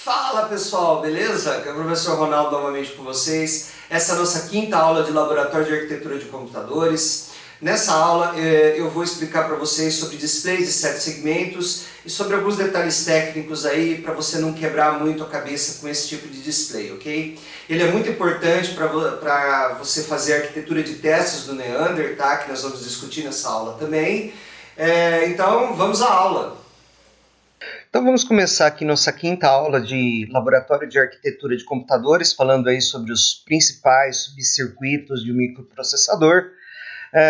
Fala pessoal, beleza? Aqui é o professor Ronaldo novamente com vocês. Essa é a nossa quinta aula de Laboratório de Arquitetura de Computadores. Nessa aula eu vou explicar para vocês sobre displays de 7 segmentos e sobre alguns detalhes técnicos aí para você não quebrar muito a cabeça com esse tipo de display, ok? Ele é muito importante para você fazer a arquitetura de testes do Neander, tá? Que nós vamos discutir nessa aula também. Então vamos à aula. Então vamos começar aqui nossa quinta aula de Laboratório de Arquitetura de Computadores, falando aí sobre os principais subcircuitos de um microprocessador.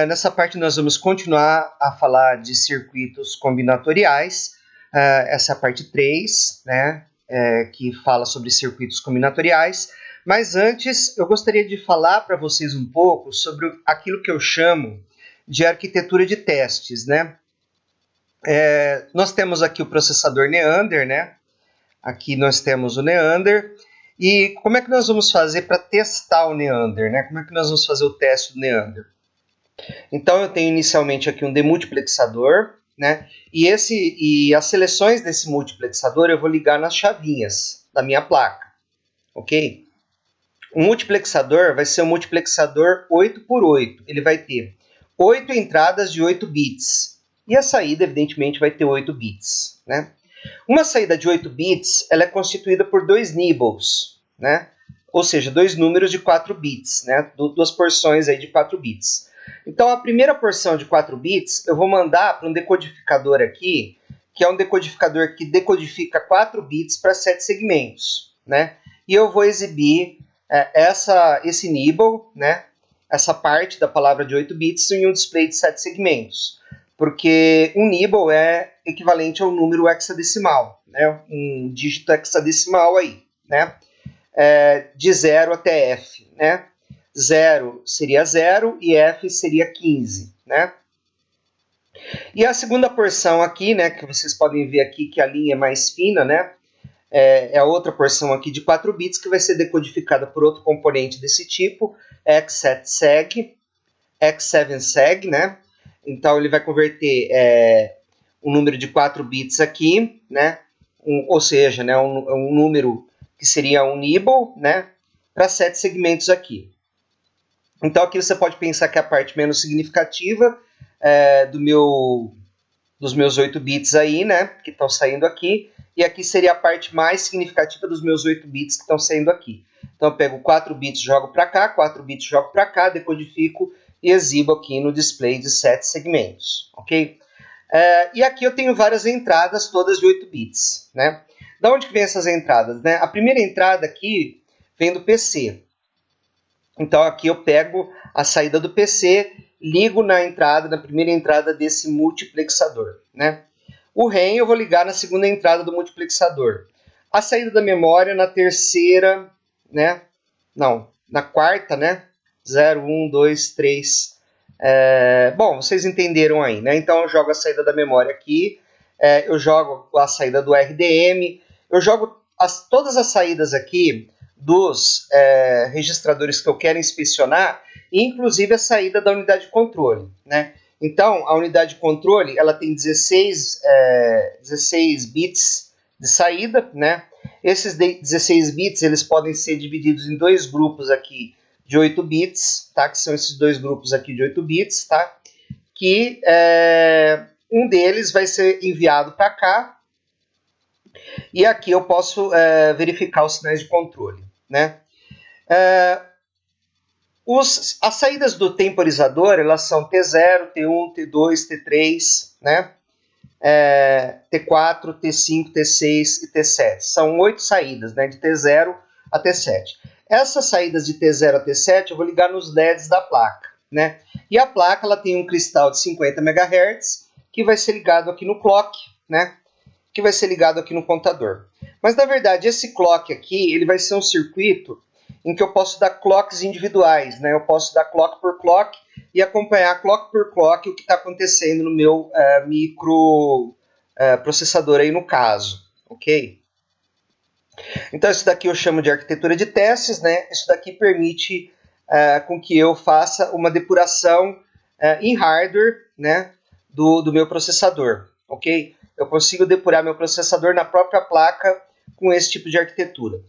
Nessa parte nós vamos continuar a falar de circuitos combinatoriais, essa é a parte 3, né, que fala sobre circuitos combinatoriais. Mas antes eu gostaria de falar para vocês um pouco sobre aquilo que eu chamo de arquitetura de testes, né? Nós temos aqui o processador Neander, né? Aqui nós temos o Neander. E como é que nós vamos fazer para testar o Neander, né? Como é que nós vamos fazer o teste do Neander? Então eu tenho inicialmente aqui um demultiplexador, né? E as seleções desse multiplexador eu vou ligar nas chavinhas da minha placa, ok? O multiplexador vai ser um multiplexador 8x8. Ele vai ter 8 entradas de 8 bits. E a saída, evidentemente, vai ter 8 bits, né? Uma saída de 8 bits ela é constituída por 2 nibbles, né? Ou seja, 2 números de 4 bits, né? Duas porções aí de 4 bits. Então, a primeira porção de 4 bits eu vou mandar para um decodificador aqui, que é um decodificador que decodifica 4 bits para 7 segmentos, né? E eu vou exibir esse nibble, né? Essa parte da palavra de 8 bits em um display de 7 segmentos. Porque um nibble é equivalente ao número hexadecimal, né? Um dígito hexadecimal aí, né? De 0 até F, né? 0 seria 0 e F seria 15, né? E a segunda porção aqui, né, que vocês podem ver aqui que a linha é mais fina, né? É a outra porção aqui de 4 bits que vai ser decodificada por outro componente desse tipo, x7seg, x7seg, né? Então ele vai converter um número de 4 bits aqui, né? Ou seja, né, um número que seria um nibble, né? Para 7 segmentos aqui. Então aqui você pode pensar que a parte menos significativa dos meus 8 bits aí, né? Que estão saindo aqui. E aqui seria a parte mais significativa dos meus 8 bits que estão saindo aqui. Então eu pego 4 bits, jogo para cá, 4 bits, jogo para cá, decodifico e exibo aqui no display de 7 segmentos, ok? E aqui eu tenho várias entradas, todas de 8 bits, né? Da onde que vem essas entradas, né? A primeira entrada aqui vem do PC. Então aqui eu pego a saída do PC, ligo na primeira entrada desse multiplexador, né? O REM eu vou ligar na segunda entrada do multiplexador. A saída da memória na terceira, né? Não, na quarta, né? 0, 1, 2, 3. Bom, vocês entenderam aí, né? Então eu jogo a saída da memória aqui, eu jogo a saída do RDM, eu jogo todas as saídas aqui dos registradores que eu quero inspecionar, inclusive a saída da unidade de controle, né? Então, a unidade de controle ela tem 16 bits de saída, né? Esses 16 bits eles podem ser divididos em dois grupos aqui de 8 bits, tá? Que são esses dois grupos aqui de 8 bits, tá? Que um deles vai ser enviado para cá e aqui eu posso verificar os sinais de controle, né? As saídas do temporizador elas são T0, T1, T2, T3, né? T4, T5, T6 e T7. São 8 saídas, né? De T0 a T7. Essas saídas de T0 a T7 eu vou ligar nos LEDs da placa, né? E a placa ela tem um cristal de 50 MHz que vai ser ligado aqui no clock, né? Que vai ser ligado aqui no contador. Mas na verdade esse clock aqui ele vai ser um circuito em que eu posso dar clocks individuais, né? Eu posso dar clock por clock e acompanhar clock por clock o que está acontecendo no meu microprocessador aí no caso, ok? Então isso daqui eu chamo de arquitetura de testes, né? Isso daqui permite com que eu faça uma depuração em hardware, né? Do meu processador, ok? Eu consigo depurar meu processador na própria placa com esse tipo de arquitetura.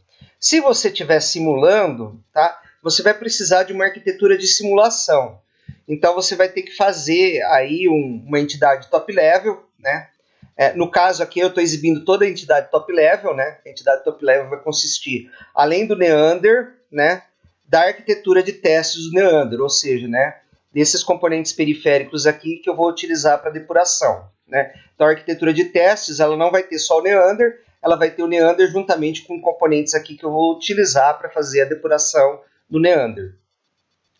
Se você estiver simulando, tá, você vai precisar de uma arquitetura de simulação. Então você vai ter que fazer aí uma entidade top level, né? No caso aqui eu estou exibindo toda a entidade top level, né? A entidade top level vai consistir, além do Neander, né, da arquitetura de testes do Neander, ou seja, né, desses componentes periféricos aqui que eu vou utilizar para depuração, né? Então a arquitetura de testes, ela não vai ter só o Neander, ela vai ter o Neander juntamente com componentes aqui que eu vou utilizar para fazer a depuração do Neander.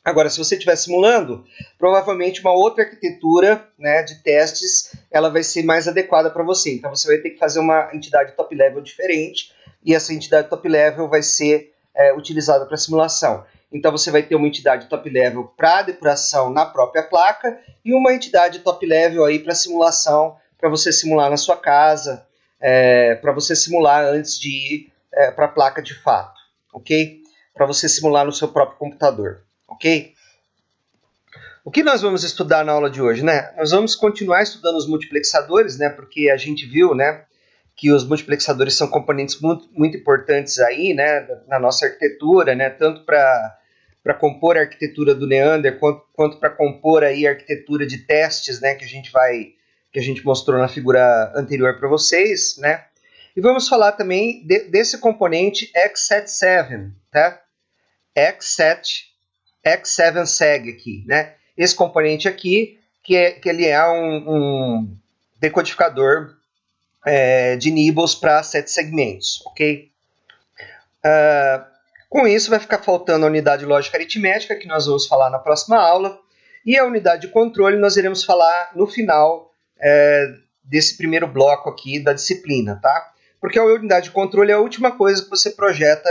Agora, se você estiver simulando, provavelmente uma outra arquitetura, né, de testes, ela vai ser mais adequada para você. Então você vai ter que fazer uma entidade top level diferente, e essa entidade top level vai ser utilizada para simulação. Então você vai ter uma entidade top level para depuração na própria placa e uma entidade top level aí para simulação, para você simular na sua casa, para você simular antes de ir para a placa de fato, ok? Para você simular no seu próprio computador, ok? O que nós vamos estudar na aula de hoje, né? Nós vamos continuar estudando os multiplexadores, né? Porque a gente viu, né, que os multiplexadores são componentes muito importantes aí, né, na nossa arquitetura, né? Tanto para compor a arquitetura do Neander, quanto para compor aí a arquitetura de testes, né, que a gente mostrou na figura anterior para vocês, né? E vamos falar também desse componente x77, tá? x7seg aqui, né? Esse componente aqui, que ele é um decodificador de nibbles para 7 segmentos, ok? Com isso vai ficar faltando a unidade lógica aritmética, que nós vamos falar na próxima aula, e a unidade de controle nós iremos falar no final desse primeiro bloco aqui da disciplina, tá? Porque a unidade de controle é a última coisa que você projeta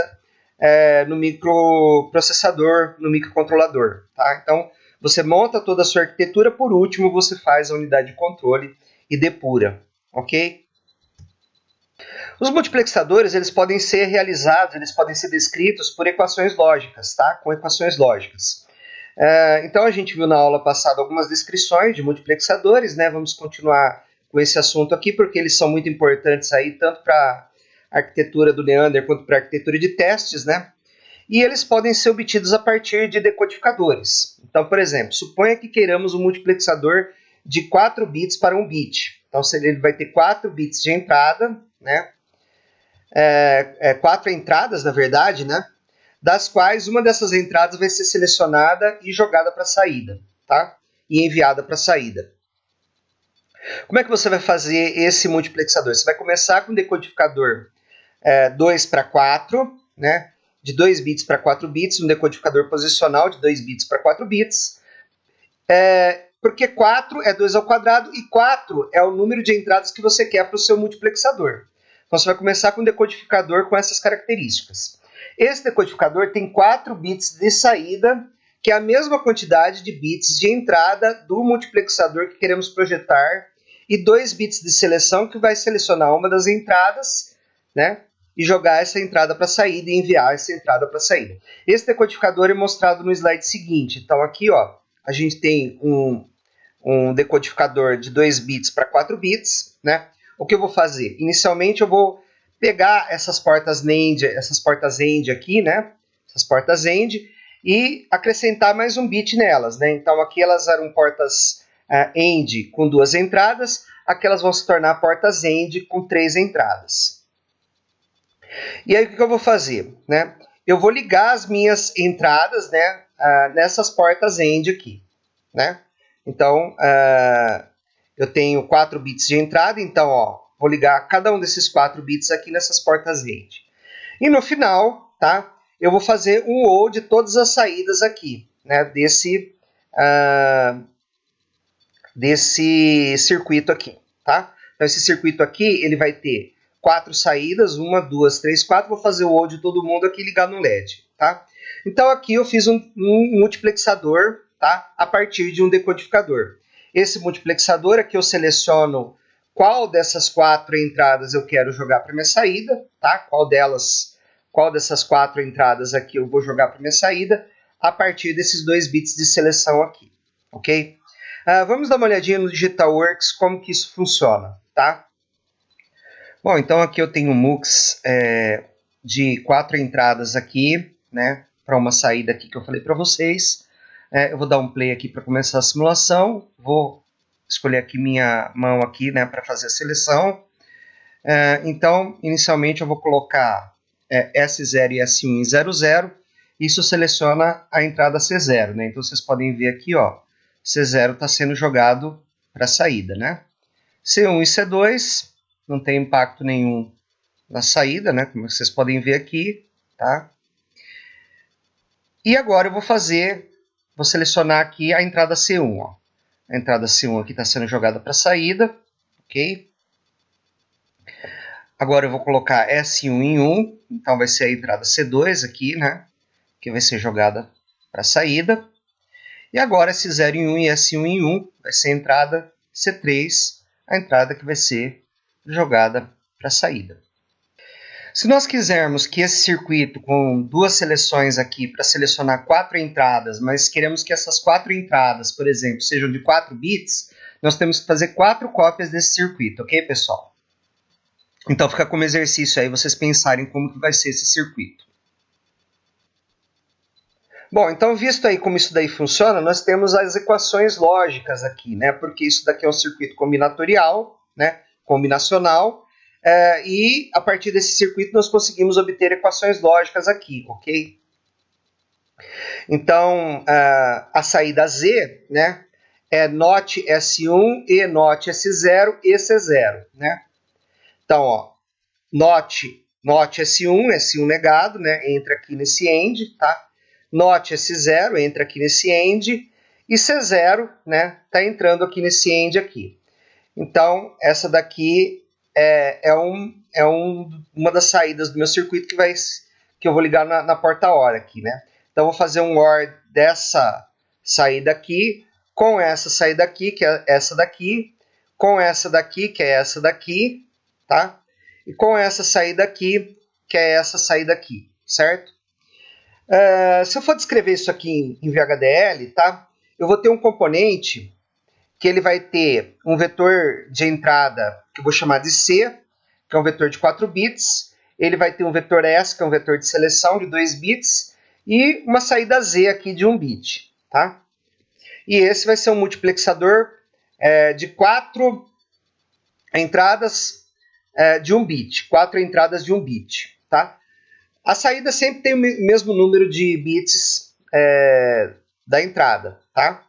no microprocessador, no microcontrolador, tá? Então, você monta toda a sua arquitetura, por último você faz a unidade de controle e depura, ok? Os multiplexadores, eles podem ser realizados, eles podem ser descritos por equações lógicas, tá? Com equações lógicas. Então a gente viu na aula passada algumas descrições de multiplexadores, né? Vamos continuar com esse assunto aqui, porque eles são muito importantes aí, tanto para a arquitetura do Neander quanto para a arquitetura de testes, né? E eles podem ser obtidos a partir de decodificadores. Então, por exemplo, suponha que queiramos um multiplexador de 4 bits para 1 bit. Então, ele vai ter 4 bits de entrada, né? 4 entradas, na verdade, né? Das quais uma dessas entradas vai ser selecionada e jogada para a saída, tá? E enviada para a saída. Como é que você vai fazer esse multiplexador? Você vai começar com um decodificador 2 para 4, né? De 2 bits para 4 bits, um decodificador posicional de 2 bits para 4 bits. Porque 4 é 2 ao quadrado e 4 é o número de entradas que você quer para o seu multiplexador. Então você vai começar com um decodificador com essas características. Esse decodificador tem 4 bits de saída, que é a mesma quantidade de bits de entrada do multiplexador que queremos projetar, e 2 bits de seleção, que vai selecionar uma das entradas, né, e jogar essa entrada para a saída e enviar essa entrada para a saída. Esse decodificador é mostrado no slide seguinte. Então aqui, ó, a gente tem um decodificador de 2 bits para 4 bits, né? O que eu vou fazer? Inicialmente eu vou pegar essas portas AND aqui, né? Essas portas AND, e acrescentar mais um bit nelas, né? Então aqui elas eram portas AND com 2 entradas, aqui elas vão se tornar portas AND com 3 entradas. E aí o que eu vou fazer, né? Eu vou ligar as minhas entradas, né, nessas portas AND aqui, né? Então, eu tenho 4 bits de entrada, então, ó, vou ligar cada um desses 4 bits aqui nessas portas AND. E no final, tá, eu vou fazer um OR de todas as saídas aqui, né, desse circuito aqui, tá? Então, esse circuito aqui, ele vai ter 4 saídas, 1, 2, 3, 4. Vou fazer o OR de todo mundo aqui e ligar no LED, tá? Então, aqui eu fiz um multiplexador, tá, a partir de um decodificador. Esse multiplexador aqui eu seleciono qual dessas 4 entradas eu quero jogar para minha saída, tá? Qual dessas 4 entradas aqui eu vou jogar para minha saída a partir desses 2 bits de seleção aqui, ok? Vamos dar uma olhadinha no DigitalWorks como que isso funciona, tá? Bom, então aqui eu tenho um MUX de 4 entradas aqui, né, para uma saída aqui que eu falei para vocês. Eu vou dar um play aqui para começar a simulação. Vou escolher aqui minha mão aqui, né, para fazer a seleção. Então, inicialmente eu vou colocar S0 e S1 em 00. Isso seleciona a entrada C0, né? Então vocês podem ver aqui, ó, C0 está sendo jogado para a saída, né? C1 e C2 não tem impacto nenhum na saída, né? Como vocês podem ver aqui, tá? E agora eu vou selecionar aqui a entrada C1, ó. A entrada C1 aqui está sendo jogada para a saída, ok? Agora eu vou colocar S1 em 1, então vai ser a entrada C2 aqui, né? Que vai ser jogada para a saída. E agora S0 em 1 e S1 em 1 vai ser a entrada C3, a entrada que vai ser jogada para a saída. Se nós quisermos que esse circuito com duas seleções aqui para selecionar 4 entradas, mas queremos que essas 4 entradas, por exemplo, sejam de 4 bits, nós temos que fazer 4 cópias desse circuito, ok, pessoal? Então fica como exercício aí vocês pensarem como que vai ser esse circuito. Bom, então visto aí como isso daí funciona, nós temos as equações lógicas aqui, né? Porque isso daqui é um circuito combinatorial, né? Combinacional, e a partir desse circuito nós conseguimos obter equações lógicas aqui, ok? Então, a saída Z, né? É NOT S1 e NOT S0 e C0, né? Então, ó, NOT S1, S1 negado, né? Entra aqui nesse AND, tá? NOT S0 entra aqui nesse AND e C0, né? Tá entrando aqui nesse AND aqui. Então, essa daqui uma das saídas do meu circuito que eu vou ligar na porta-OR aqui, né? Então, vou fazer um OR dessa saída aqui com essa saída aqui, que é essa daqui, com essa daqui, que é essa daqui, tá? E com essa saída aqui, que é essa saída aqui, certo? Se eu for descrever isso aqui em VHDL, tá? Eu vou ter um componente que ele vai ter um vetor de entrada que eu vou chamar de C, que é um vetor de 4 bits. Ele vai ter um vetor S, que é um vetor de seleção de 2 bits, e uma saída Z aqui de 1 bit, tá? E esse vai ser um multiplexador de 4 entradas de 1 bit, 4 entradas de 1 bit, tá? A saída sempre tem o mesmo número de bits da entrada, tá?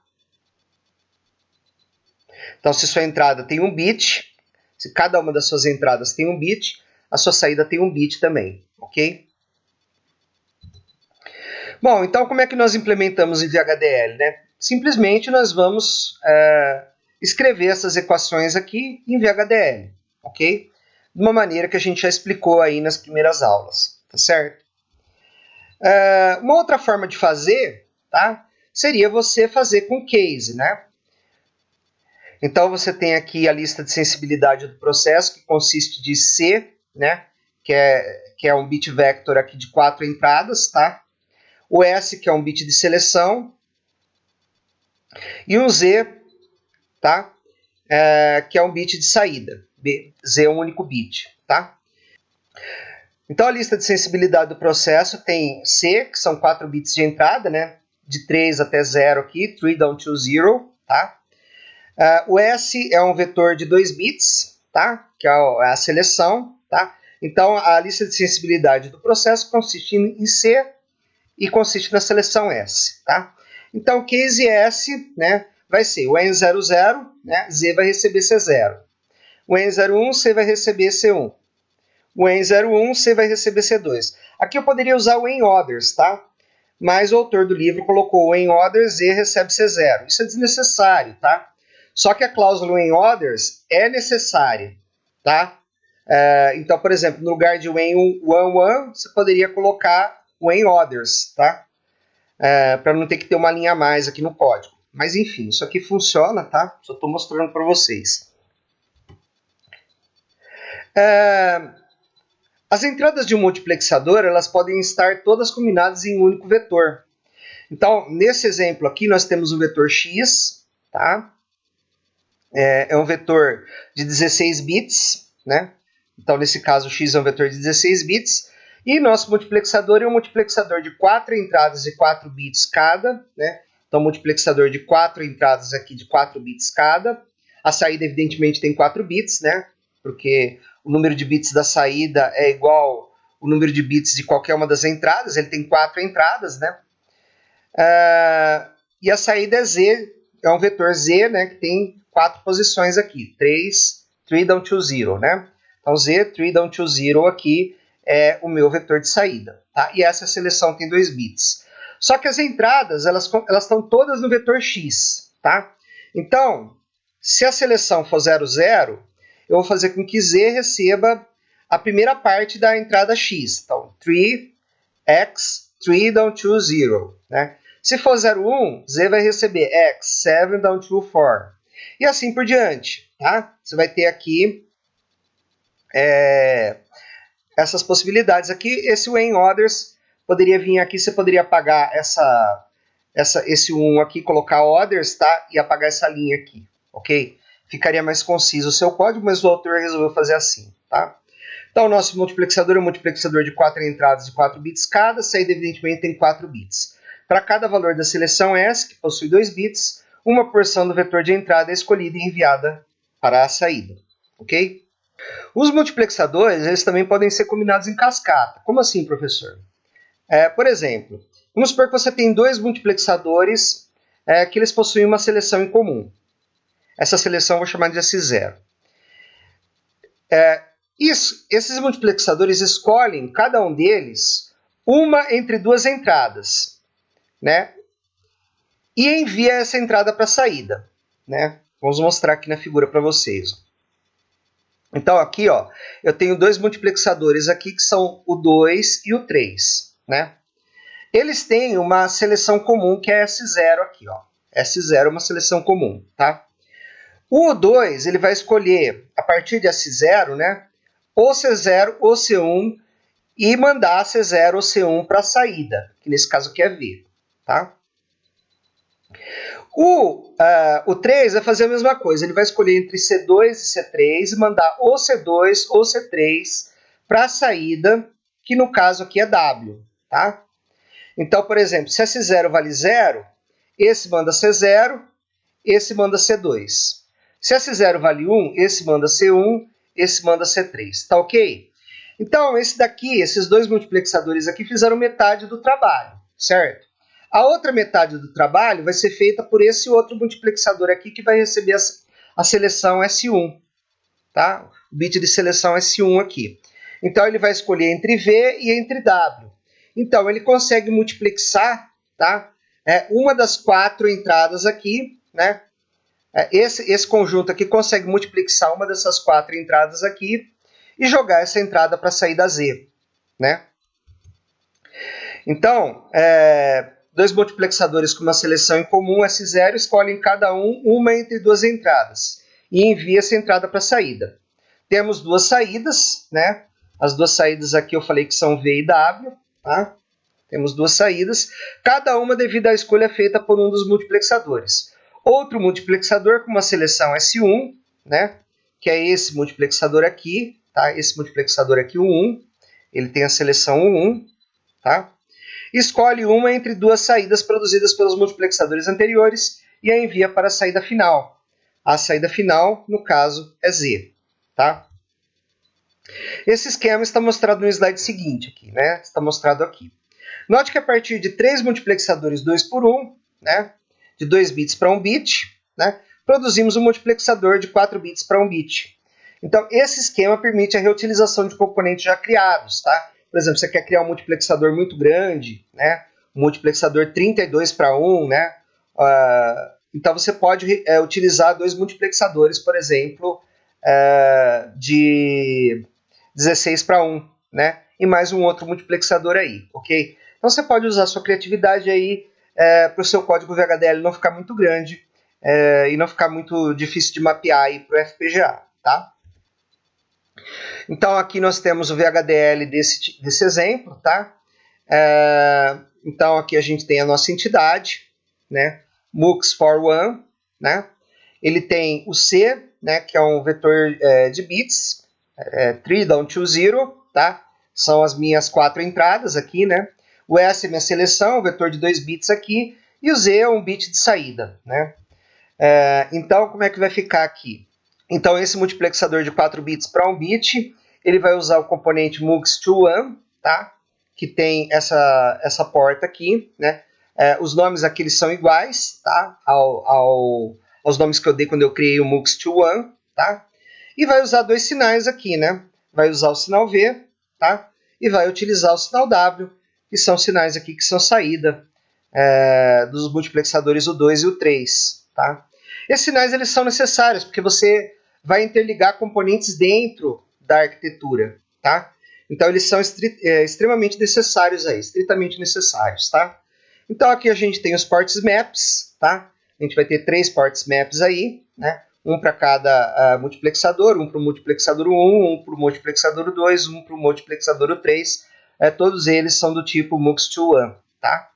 Então, se sua entrada tem 1 bit, se cada uma das suas entradas tem 1 bit, a sua saída tem 1 bit também, ok? Bom, então como é que nós implementamos em VHDL, né? Simplesmente nós vamos escrever essas equações aqui em VHDL, ok? De uma maneira que a gente já explicou aí nas primeiras aulas, tá certo? Uma outra forma de fazer, tá? Seria você fazer com case, né? Então você tem aqui a lista de sensibilidade do processo, que consiste de C, né? Que é um bit vector aqui de 4 entradas, tá? O S, que é um bit de seleção, e um Z, tá? Que é um bit de saída. Z é um único bit, tá? Então a lista de sensibilidade do processo tem C, que são 4 bits de entrada, né? De 3 até 0 aqui, 3 down to 0, tá? O S é um vetor de 2 bits, tá? Que é a seleção, tá? Então a lista de sensibilidade do processo consiste em C e consiste na seleção S, tá? Então case S, né, vai ser o N00, né, Z vai receber C0. O N01, C vai receber C1. O N01, C vai receber C2. Aqui eu poderia usar o N-Others, tá? Mas o autor do livro colocou o N-Others, Z recebe C0. Isso é desnecessário, tá? Só que a cláusula N-Others é necessária, tá? Então, por exemplo, no lugar de N11, você poderia colocar o N-Others, tá? Para não ter que ter uma linha a mais aqui no código. Mas enfim, isso aqui funciona, tá? Só estou mostrando para vocês. As entradas de um multiplexador, elas podem estar todas combinadas em um único vetor. Então, nesse exemplo aqui, nós temos um vetor x, tá? É um vetor de 16 bits, né? Então, nesse caso, x é um vetor de 16 bits. E nosso multiplexador é um multiplexador de 4 entradas e 4 bits cada, né? Então, multiplexador de 4 entradas aqui de 4 bits cada. A saída, evidentemente, tem 4 bits, né? Porque o número de bits da saída é igual ao número de bits de qualquer uma das entradas. Ele tem 4 entradas, né? E a saída é z, é um vetor z, né? Que tem 4 posições aqui. 3 down to 0, né? Então, z, 3 down to 0 aqui é o meu vetor de saída. Tá? E essa seleção tem 2 bits. Só que as entradas, elas estão todas no vetor x. Tá? Então, se a seleção for 0, 0, eu vou fazer com que z receba a primeira parte da entrada x. Então, 3x, 3 down to 0. Né? Se for 0, 1, z vai receber x, 7 down to 4. E assim por diante. Tá? Você vai ter aqui essas possibilidades aqui. Esse when others poderia vir aqui, você poderia apagar esse 1 aqui, colocar others, tá? E apagar essa linha aqui, ok? Ficaria mais conciso o seu código, mas o autor resolveu fazer assim, tá? Então, o nosso multiplexador é um multiplexador de 4 entradas de 4 bits cada, a saída evidentemente tem 4 bits. Para cada valor da seleção S, que possui 2 bits, uma porção do vetor de entrada é escolhida e enviada para a saída, ok? Os multiplexadores, eles também podem ser combinados em cascata. Como assim, professor? Por exemplo, vamos supor que você tem 2 multiplexadores que eles possuem uma seleção em comum. Essa seleção eu vou chamar de S0. Esses multiplexadores escolhem, cada um deles, uma entre 2 entradas, né? E envia essa entrada para a saída, né? Vamos mostrar aqui na figura para vocês. Então, aqui, ó, eu tenho 2 multiplexadores aqui, que são o 2 e o 3, né? Eles têm uma seleção comum, que é S0 aqui, ó. S0 é uma seleção comum, tá? O 2, ele vai escolher, a partir de S0, né, ou C0 ou C1, e mandar C0 ou C1 para a saída, que nesse caso aqui é V, tá? O 3 vai fazer a mesma coisa, ele vai escolher entre C2 e C3 e mandar ou C2 ou C3 para a saída, que no caso aqui é W. Tá? Então, por exemplo, se S0 vale 0, esse manda C0, esse manda C2. Se S0 vale 1, esse manda C1, esse manda C3. Tá ok? Então, esses 2 multiplexadores aqui fizeram metade do trabalho, certo? A outra metade do trabalho vai ser feita por esse outro multiplexador aqui, que vai receber a seleção S1. Tá? O bit de seleção S1 aqui. Então, ele vai escolher entre V e entre W. Então, ele consegue multiplexar, tá? Uma das 4 entradas aqui, né? Esse conjunto aqui consegue multiplexar uma dessas 4 entradas aqui e jogar essa entrada para a saída Z, né? Então, 2 multiplexadores com uma seleção em comum, S0, escolhem cada uma entre 2 entradas e envia essa entrada para a saída. Temos 2 saídas, né? As 2 saídas aqui eu falei que são V e W, tá? Temos 2 saídas, cada uma devido à escolha feita por um dos multiplexadores. Outro multiplexador com uma seleção S1, né? Que é esse multiplexador aqui, tá? Esse multiplexador aqui, o 1, ele tem a seleção 1, tá? Escolhe uma entre 2 saídas produzidas pelos multiplexadores anteriores e a envia para a saída final. A saída final, no caso, é Z. Tá? Esse esquema está mostrado no slide seguinte, aqui, né? Está mostrado aqui. Note que a partir de 3 multiplexadores 2 por 1, né? De 2 bits para 1 bit, né? Produzimos um multiplexador de 4 bits para 1 bit. Então, esse esquema permite a reutilização de componentes já criados, tá? Por exemplo, você quer criar um multiplexador muito grande, né? Um multiplexador 32 para 1, né? Então você pode utilizar 2 multiplexadores, por exemplo, de 16 para 1, né? E mais um outro multiplexador aí, ok? Então você pode usar a sua criatividade aí para o seu código VHDL não ficar muito grande e não ficar muito difícil de mapear aí para o FPGA, tá? Então, aqui nós temos o VHDL desse exemplo, tá? Então, aqui a gente tem a nossa entidade, né? MUX41, né? Ele tem o C, né? Que é um vetor de bits, 3 down to 0, tá? São as minhas 4 entradas aqui, né? O S é minha seleção, o vetor de 2 bits aqui, e o Z é um bit de saída, né? Então, como é que vai ficar aqui? Então, esse multiplexador de 4 bits para 1 bit, ele vai usar o componente MUX to 1, tá? Que tem essa porta aqui, né? Os nomes aqui eles são iguais, tá? Aos nomes que eu dei quando eu criei o MUX to 1, tá? E vai usar 2 sinais aqui, né? Vai usar o sinal V, tá? E vai utilizar o sinal W, que são sinais aqui que são saída dos multiplexadores o 2 e o 3, tá? Esses sinais eles são necessários, porque você vai interligar componentes dentro da arquitetura, tá? Então eles são extremamente necessários aí, estritamente necessários, tá? Então aqui a gente tem os ports maps, tá? A gente vai ter 3 ports maps aí, né? Um para cada multiplexador, um para o multiplexador 1, um para o multiplexador 2, um para o multiplexador 3. Todos eles são do tipo MUX to 1, tá?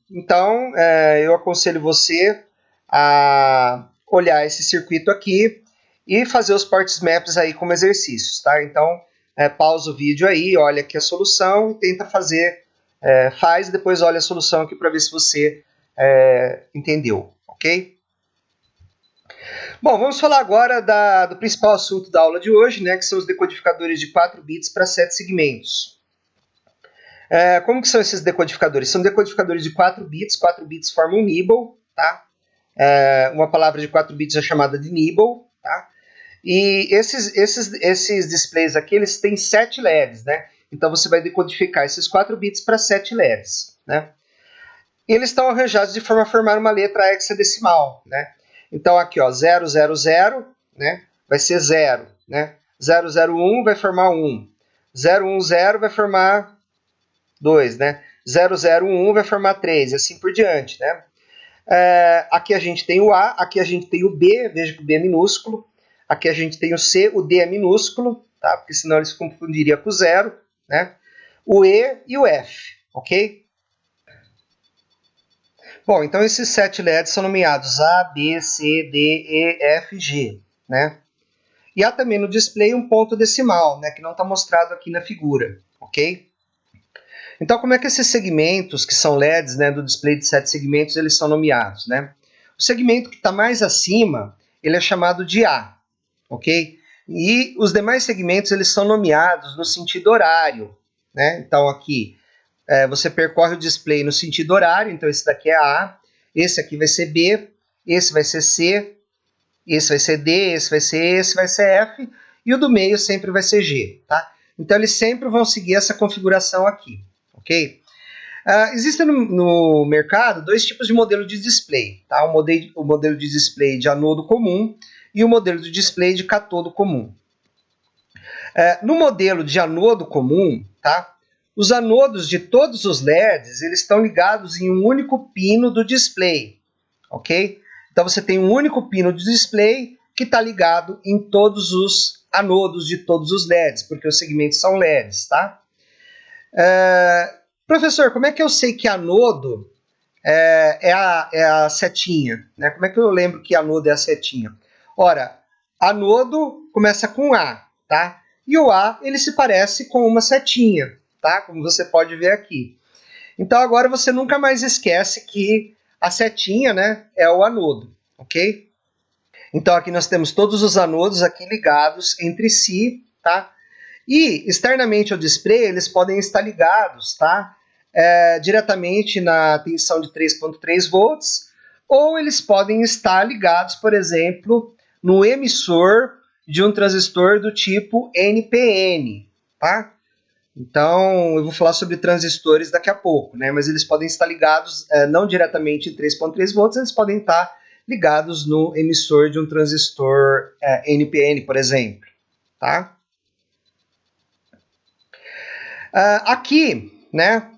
Então, eu aconselho você a olhar esse circuito aqui e fazer os ports maps aí como exercícios, tá? Então, pausa o vídeo aí, olha aqui a solução e tenta fazer, faz e depois olha a solução aqui para ver se você entendeu, ok? Bom, vamos falar agora do principal assunto da aula de hoje, né, que são os decodificadores de 4 bits para 7 segmentos. Como que são esses decodificadores? São decodificadores de 4 bits formam um nibble, tá? Uma palavra de 4 bits é chamada de nibble, tá? E esses displays aqui, eles têm 7 LEDs, né? Então você vai decodificar esses 4 bits para 7 LEDs, né? E eles estão arranjados de forma a formar uma letra hexadecimal, né? Então aqui, ó, 000, né? Vai ser 0, né? 001 vai formar 1. 010 vai formar 2, né? 001 vai formar 3, e assim por diante, né? Aqui a gente tem o A, aqui a gente tem o B, veja que o B é minúsculo. Aqui a gente tem o C, o D é minúsculo, tá? Porque senão ele se confundiria com o 0, né? O E e o F, ok? Bom, então esses 7 LEDs são nomeados A, B, C, D, E, F, G, né? E há também no display um ponto decimal, né, que não está mostrado aqui na figura, ok? Então, como é que esses segmentos, que são LEDs, né, do display de 7 segmentos, eles são nomeados, né? O segmento que está mais acima, ele é chamado de A, ok? E os demais segmentos, eles são nomeados no sentido horário, né? Então, aqui, você percorre o display no sentido horário, então esse daqui é A, esse aqui vai ser B, esse vai ser C, esse vai ser D, esse vai ser E, esse vai ser F, e o do meio sempre vai ser G, tá? Então eles sempre vão seguir essa configuração aqui, ok? Existem no mercado 2 tipos de modelo de display, tá? O modelo de display de anodo comum e o modelo de display de catodo comum. No modelo de anodo comum, tá? Os anodos de todos os LEDs, eles estão ligados em um único pino do display, ok? Então você tem um único pino de display que está ligado em todos os anodos de todos os LEDs, porque os segmentos são LEDs, tá? Professor, como é que eu sei que anodo é a setinha, né? Como é que eu lembro que anodo é a setinha? Ora, anodo começa com A, tá? E o A, ele se parece com uma setinha, tá? Como você pode ver aqui. Então agora você nunca mais esquece que a setinha, né, é o anodo, ok? Então aqui nós temos todos os anodos aqui ligados entre si, tá? E externamente ao display eles podem estar ligados, tá? Diretamente na tensão de 3.3 volts, ou eles podem estar ligados, por exemplo, no emissor de um transistor do tipo NPN, tá? Então, eu vou falar sobre transistores daqui a pouco, né? Mas eles podem estar ligados não diretamente em 3.3 volts, eles podem estar ligados no emissor de um transistor NPN, por exemplo, tá? Aqui, né,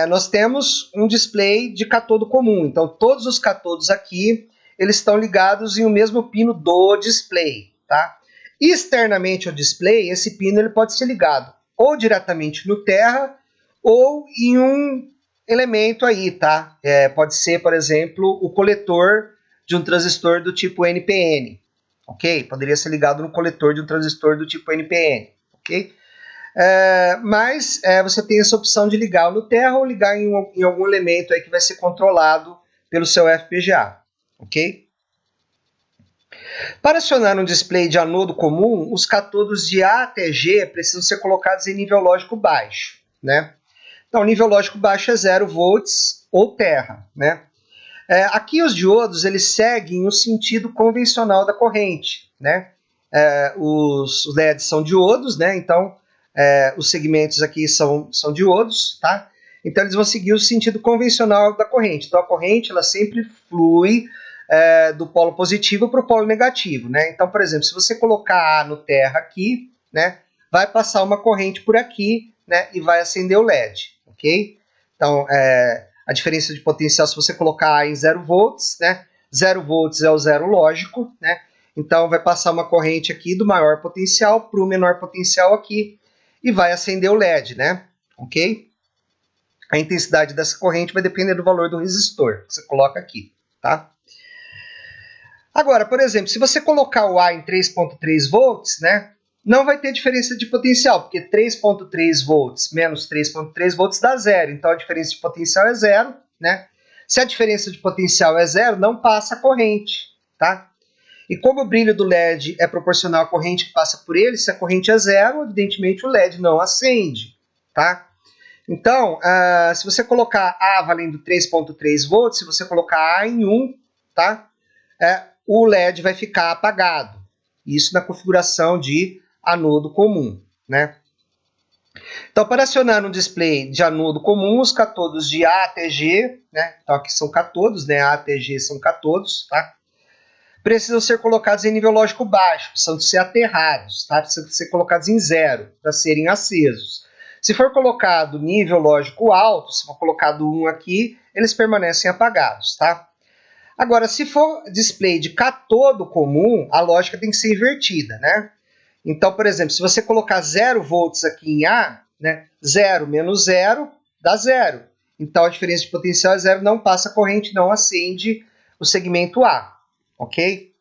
nós temos um display de catodo comum. Então, todos os catodos aqui, eles estão ligados em um mesmo pino do display, tá? Externamente ao display, esse pino ele pode ser ligado ou diretamente no terra ou em um elemento aí, tá? Pode ser, por exemplo, o coletor de um transistor do tipo NPN, ok? Poderia ser ligado no coletor de um transistor do tipo NPN, ok? Mas você tem essa opção de ligar no terra ou ligar em algum elemento aí que vai ser controlado pelo seu FPGA, ok? Para acionar um display de anodo comum, os catodos de A até G precisam ser colocados em nível lógico baixo, né? Então, o nível lógico baixo é 0 volts ou terra, né? Aqui os diodos eles seguem o sentido convencional da corrente, né? Os LEDs são diodos, né? Então, os segmentos aqui são diodos, tá? Então, eles vão seguir o sentido convencional da corrente. Então, a corrente ela sempre flui do polo positivo para o polo negativo, né? Então, por exemplo, se você colocar A no terra aqui, né? Vai passar uma corrente por aqui, né? E vai acender o LED, ok? Então, a diferença de potencial, se você colocar A em 0 volts, né? 0 volts é o zero lógico, né? Então, vai passar uma corrente aqui do maior potencial para o menor potencial aqui e vai acender o LED, né? Ok? A intensidade dessa corrente vai depender do valor do resistor que você coloca aqui, tá? Agora, por exemplo, se você colocar o A em 3.3 volts, né? Não vai ter diferença de potencial, porque 3.3 volts menos 3.3 volts dá zero. Então, a diferença de potencial é zero, né? Se a diferença de potencial é zero, não passa a corrente, tá? E como o brilho do LED é proporcional à corrente que passa por ele, se a corrente é zero, evidentemente o LED não acende, tá? Então, se você colocar A valendo 3.3 volts, se você colocar A em 1, tá? O LED vai ficar apagado. Isso na configuração de anodo comum, né? Então, para acionar um display de anodo comum, os catodos de A até G, né? Então, aqui são catodos, né? A até G são catodos, tá? Precisam ser colocados em nível lógico baixo, precisam ser aterrados, tá? Precisam ser colocados em 0 para serem acesos. Se for colocado nível lógico alto, se for colocado 1 aqui, eles permanecem apagados, tá? Agora, se for display de catodo comum, a lógica tem que ser invertida, né? Então, por exemplo, se você colocar 0 volts aqui em A, né? 0 menos 0 dá 0. Então, a diferença de potencial é 0, não passa a corrente, não acende o segmento A, ok?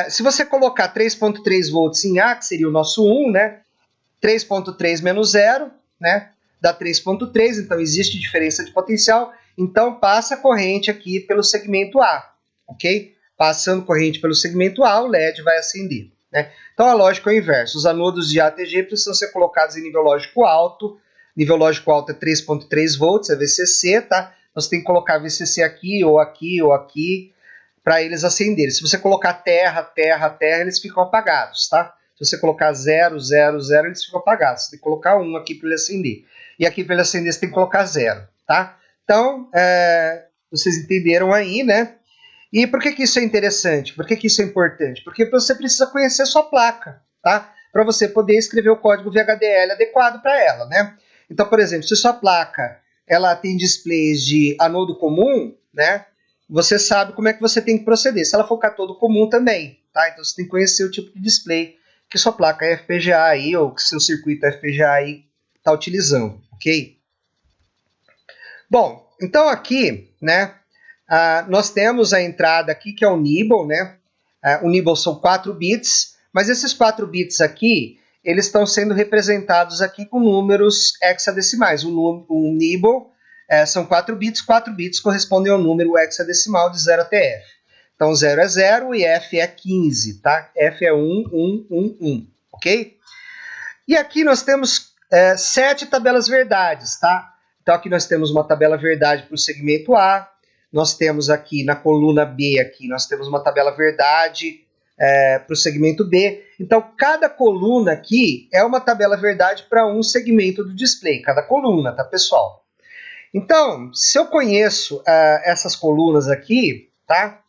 Se você colocar 3.3 volts em A, que seria o nosso 1, né? 3.3 menos 0, né? Dá 3.3, então existe diferença de potencial, então passa a corrente aqui pelo segmento A, ok? Passando corrente pelo segmento A, o LED vai acender, né? Então a lógica é o inverso, os anodos de ATG precisam ser colocados em nível lógico alto é 3.3 volts, é VCC, tá? Você tem que colocar VCC aqui, ou aqui, ou aqui, para eles acenderem. Se você colocar terra, terra, terra, eles ficam apagados, tá? Se você colocar 0, 0, 0, eles ficam apagados. Você tem que colocar 1 aqui para ele acender. E aqui para ele acender você tem que colocar 0, tá? Então, vocês entenderam aí, né? E por que isso é interessante? Por que isso é importante? Porque você precisa conhecer a sua placa, tá? Para você poder escrever o código VHDL adequado para ela, né? Então, por exemplo, se sua placa ela tem displays de anodo comum, né? Você sabe como é que você tem que proceder. Se ela for catodo comum também, tá? Então você tem que conhecer o tipo de display que sua placa FPGA aí, ou que seu circuito FPGA aí está utilizando, ok? Bom, então aqui, né, nós temos a entrada aqui que é o nibble, né? O nibble são 4 bits, mas esses 4 bits aqui, eles estão sendo representados aqui com números hexadecimais. O nibble são 4 bits correspondem ao número hexadecimal de 0 até F. Então 0 é 0 e F é 15, tá? F é 1, 1, 1, 1, ok? E aqui nós temos 7 tabelas verdades, tá? Então aqui nós temos uma tabela verdade para o segmento A, nós temos aqui na coluna B, aqui, nós temos uma tabela verdade para o segmento B. Então cada coluna aqui é uma tabela verdade para um segmento do display, cada coluna, tá pessoal? Então, se eu conheço essas colunas aqui, tá?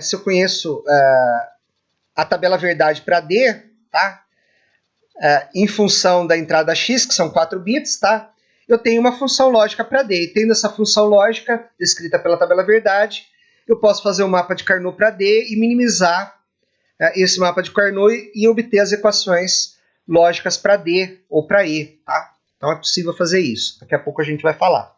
Se eu conheço a tabela verdade para D, tá? Em função da entrada X, que são 4 bits, tá? Eu tenho uma função lógica para D. E tendo essa função lógica, descrita pela tabela verdade, eu posso fazer um mapa de Carnot para D e minimizar esse mapa de Carnot e obter as equações lógicas para D ou para E, tá? Então é possível fazer isso. Daqui a pouco a gente vai falar.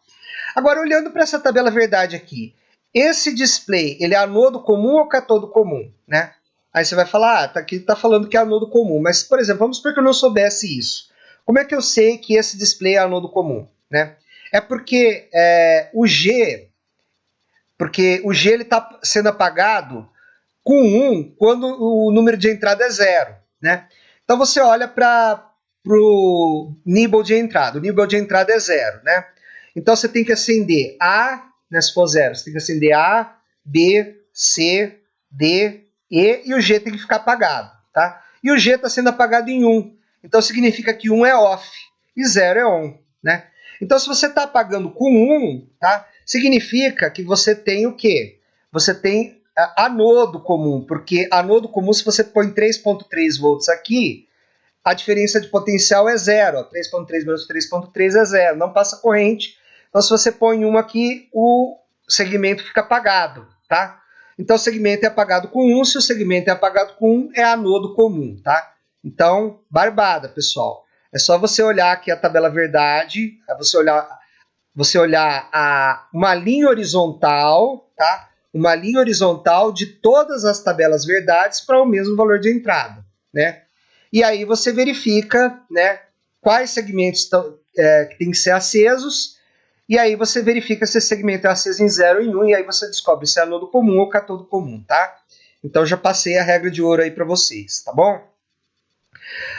Agora, olhando para essa tabela verdade aqui, esse display, ele é anodo comum ou catodo comum, né? Aí você vai falar, aqui tá falando que é anodo comum, mas, por exemplo, vamos supor que eu não soubesse isso. Como é que eu sei que esse display é anodo comum, né? É porque o G ele está sendo apagado com 1 quando o número de entrada é 0, né? Então você olha para o nibble de entrada. O nibble de entrada é 0, né? Então você tem que acender A, né, se for 0, você tem que acender A, B, C, D, E o G tem que ficar apagado, tá? E o G está sendo apagado em 1. Então significa que 1 é off e 0 é on, né? Então se você está apagando com 1, tá? Significa que você tem o quê? Você tem anodo comum, porque anodo comum, se você põe 3.3 volts aqui, a diferença de potencial é 0. 3.3 menos 3.3 é 0, não passa corrente. Então, se você põe 1 aqui, o segmento fica apagado, tá? Então, o segmento é apagado com 1. Se o segmento é apagado com 1, é anodo comum, tá? Então, barbada, pessoal. É só você olhar aqui a tabela verdade, é você olhar uma linha horizontal, tá? Uma linha horizontal de todas as tabelas verdades para o mesmo valor de entrada, né? E aí você verifica, né, quais segmentos que têm que ser acesos, e aí você verifica se esse segmento é aceso em 0 ou em 1, e aí você descobre se é anodo comum ou catodo comum, tá? Então já passei a regra de ouro aí para vocês, tá bom?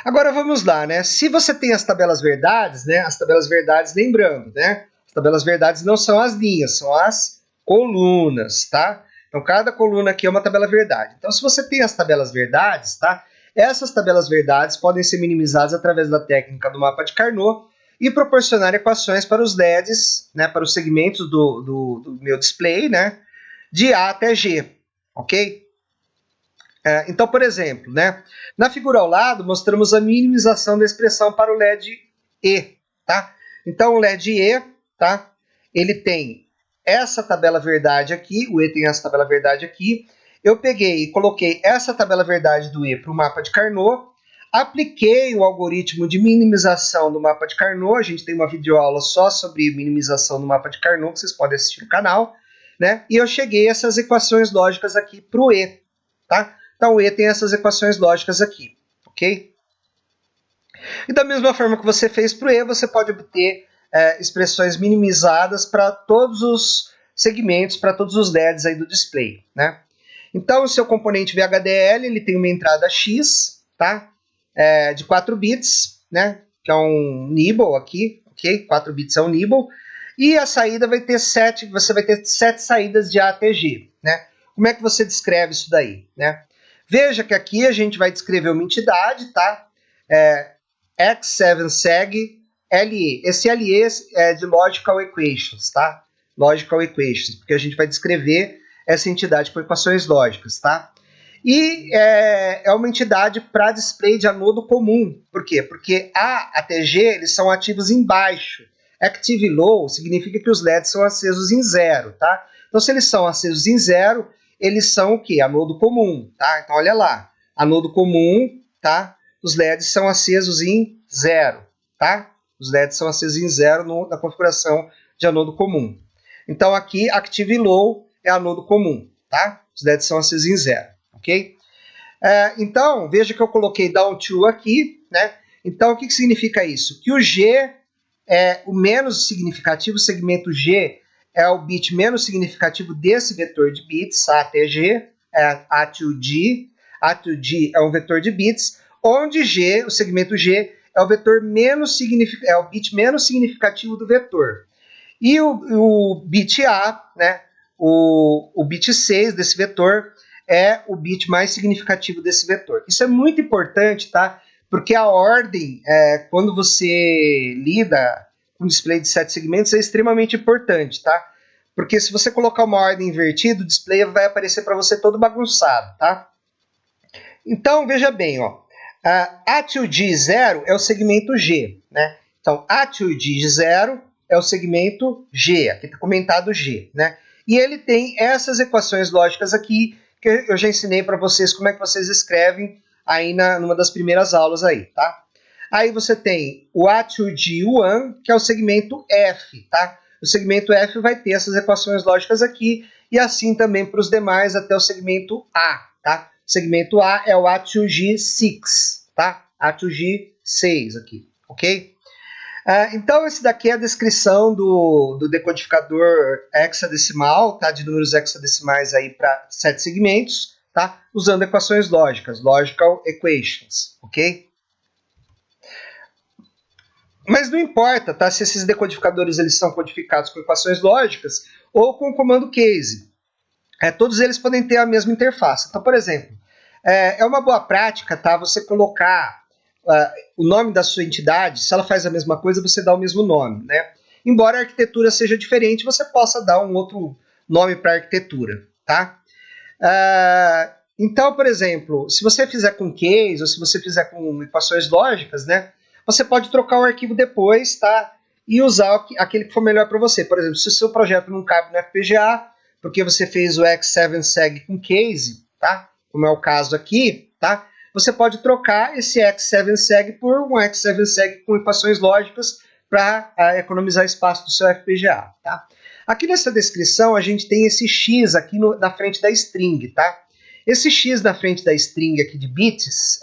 Agora vamos lá, né? Se você tem as tabelas verdades, né? As tabelas verdades, lembrando, né? As tabelas verdades não são as linhas, são as colunas, tá? Então cada coluna aqui é uma tabela verdade. Então se você tem as tabelas verdades, tá? Essas tabelas verdades podem ser minimizadas através da técnica do mapa de Carnot e proporcionar equações para os LEDs, né? Para os segmentos do meu display, né? De A até G, ok? Então, por exemplo, né, na figura ao lado, mostramos a minimização da expressão para o LED E. Tá? Então, o LED E, tá, ele tem essa tabela verdade aqui, o E tem essa tabela verdade aqui. Eu peguei e coloquei essa tabela verdade do E para o mapa de Carnot, apliquei o algoritmo de minimização do mapa de Carnot, a gente tem uma videoaula só sobre minimização do mapa de Carnot, que vocês podem assistir no canal, né, e eu cheguei a essas equações lógicas aqui para o E. Tá? Então, o E tem essas equações lógicas aqui, ok? E da mesma forma que você fez para o E, você pode obter expressões minimizadas para todos os segmentos, para todos os LEDs aí do display, né? Então, o seu componente VHDL, ele tem uma entrada X, tá? De 4 bits, né? Que é um nibble aqui, ok? 4 bits é um nibble. E a saída vai ter 7, você vai ter 7 saídas de A até G, né? Como é que você descreve isso daí, né? Veja que aqui a gente vai descrever uma entidade, tá? X7seg LE. Esse LE é de Logical Equations, tá? Logical Equations, porque a gente vai descrever essa entidade com equações lógicas, tá? E é uma entidade para display de anodo comum. Por quê? Porque A até G eles são ativos embaixo. Active low significa que os LEDs são acesos em 0, tá? Então, se eles são acesos em 0, eles são o quê? Anodo comum, tá? Então, olha lá. Anodo comum, tá? Os LEDs são acesos em 0, tá? Os LEDs são acesos em 0 na configuração de anodo comum. Então, aqui, Active Low é anodo comum, tá? Os LEDs são acesos em 0, ok? Então, veja que eu coloquei Down to aqui, né? Então, o que significa isso? Que o G é o menos significativo, o segmento G é o bit menos significativo desse vetor de bits, A até G, A to G. A to G é um vetor de bits, onde G, o segmento G, é o vetor é o bit menos significativo do vetor. E o bit A, né, o bit 6 desse vetor, é o bit mais significativo desse vetor. Isso é muito importante, tá? Porque a ordem, quando você lida com um display de 7 segmentos, é extremamente importante, tá? Porque se você colocar uma ordem invertida, o display vai aparecer para você todo bagunçado, tá? Então, veja bem, ó. A to G0 é o segmento G, né? Então, A to G0 é o segmento G, aqui está comentado G, né? E ele tem essas equações lógicas aqui, que eu já ensinei para vocês como é que vocês escrevem aí numa das primeiras aulas aí, tá? Aí você tem o A to G1, que é o segmento F, tá? O segmento F vai ter essas equações lógicas aqui, e assim também para os demais até o segmento A, tá? O segmento A é o A2G6, tá? A2G6 aqui, ok? Então, esse daqui é a descrição do decodificador hexadecimal, tá? De números hexadecimais aí para 7 segmentos, tá? Usando equações lógicas, logical equations, ok? Mas não importa, tá? Se esses decodificadores eles são codificados com equações lógicas ou com o comando case. Todos eles podem ter a mesma interface. Então, por exemplo, é uma boa prática, tá? Você colocar o nome da sua entidade, se ela faz a mesma coisa, você dá o mesmo nome, né? Embora a arquitetura seja diferente, você possa dar um outro nome para a arquitetura, tá? Então, por exemplo, se você fizer com case ou se você fizer com equações lógicas, né? Você pode trocar o arquivo depois, tá? E usar aquele que for melhor para você. Por exemplo, se o seu projeto não cabe no FPGA, porque você fez o X7seg com case, tá? Como é o caso aqui, tá? Você pode trocar esse X7seg por um X7seg com equações lógicas para economizar espaço do seu FPGA, tá? Aqui nessa descrição a gente tem esse X aqui na frente da string, tá? Esse X na frente da string aqui de bits,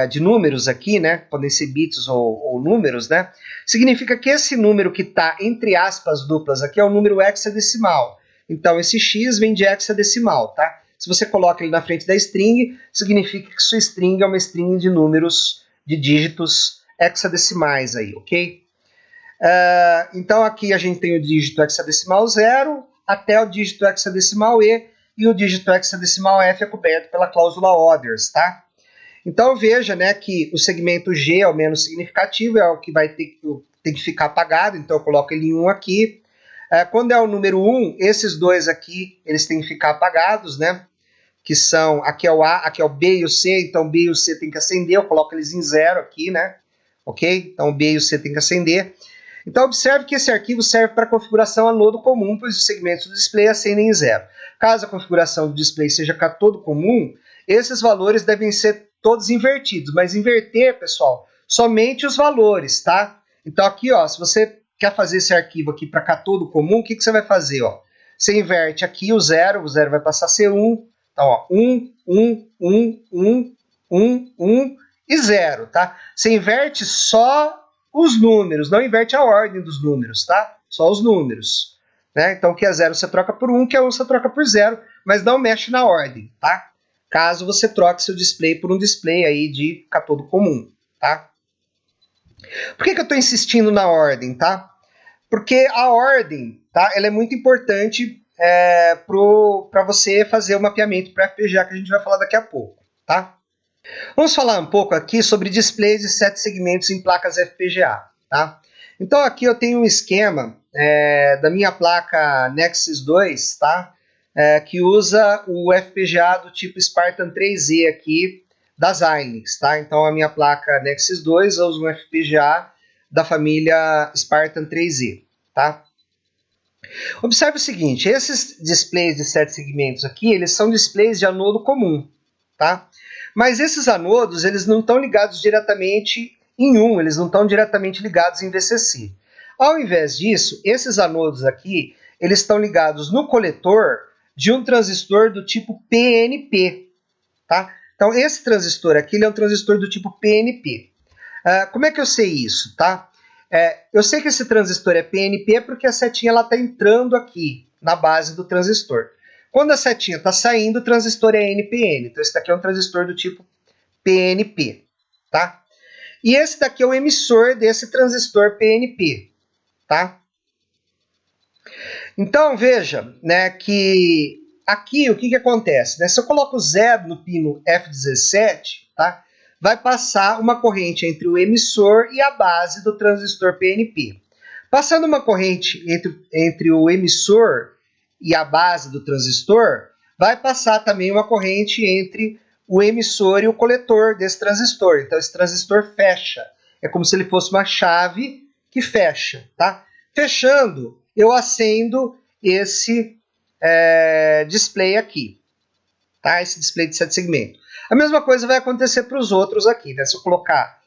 de números aqui, né? Podem ser bits ou números, né? Significa que esse número que está entre aspas duplas aqui é o número hexadecimal. Então esse X vem de hexadecimal, tá? Se você coloca ele na frente da string, significa que sua string é uma string de números, de dígitos hexadecimais aí, ok? Então aqui a gente tem o dígito hexadecimal 0 até o dígito hexadecimal e o dígito hexadecimal F é coberto pela cláusula others, tá? Então veja, né, que o segmento G é o menos significativo, é o que vai ter que ficar apagado, então eu coloco ele em 1 aqui. Quando é o número 1, esses dois aqui, eles têm que ficar apagados, né? Que são, aqui é o A, aqui é o B e o C, então o B e o C tem que acender, eu coloco eles em 0 aqui, né? Ok? Então o B e o C tem que acender. Então observe que esse arquivo serve para configuração a nodo comum, pois os segmentos do display acendem em 0. Caso a configuração do display seja catodo comum, esses valores devem ser todos invertidos, mas inverter, pessoal, somente os valores, tá? Então aqui, ó, se você quer fazer esse arquivo aqui para catodo comum, o que você vai fazer, ó? Você inverte aqui o 0 vai passar a ser 1, então, ó, 1, 1, 1, 1, 1, 1 e 0, tá? Você inverte só os números, não inverte a ordem dos números, tá? Só os números, né? Então, o que é 0 você troca por 1, o que é 1 você troca por 0, mas não mexe na ordem, tá? Caso você troque seu display por um display aí de catodo comum, tá? Por que eu estou insistindo na ordem, tá? Porque a ordem, tá? Ela é muito importante para você fazer o mapeamento para FPGA que a gente vai falar daqui a pouco, tá? Vamos falar um pouco aqui sobre displays de 7 segmentos em placas FPGA, tá? Então aqui eu tenho um esquema da minha placa Nexus 2, tá? Que usa o FPGA do tipo Spartan 3Z aqui da Xilinx, tá? Então a minha placa Nexus 2 usa um FPGA da família Spartan 3Z, tá? Observe o seguinte, esses displays de 7 segmentos aqui, eles são displays de anodo comum, tá? Mas esses anodos, eles não estão ligados diretamente em eles não estão diretamente ligados em VCC. Ao invés disso, esses anodos aqui, eles estão ligados no coletor de um transistor do tipo PNP, tá? Então, esse transistor aqui, ele é um transistor do tipo PNP. Como é que eu sei isso, tá? Eu sei que esse transistor é PNP porque a setinha está entrando aqui na base do transistor. Quando a setinha está saindo, o transistor é NPN. Então, esse daqui é um transistor do tipo PNP, tá? E esse daqui é o emissor desse transistor PNP, tá? Então, veja, né, que aqui o que acontece? Né? Se eu coloco 0 no pino F17, tá? Vai passar uma corrente entre o emissor e a base do transistor PNP. Passando uma corrente entre o emissor e a base do transistor, vai passar também uma corrente entre o emissor e o coletor desse transistor. Então, esse transistor fecha. É como se ele fosse uma chave que fecha, tá? Fechando, eu acendo esse display aqui, tá? Esse display de 7 segmentos. A mesma coisa vai acontecer para os outros aqui, né? Se eu colocar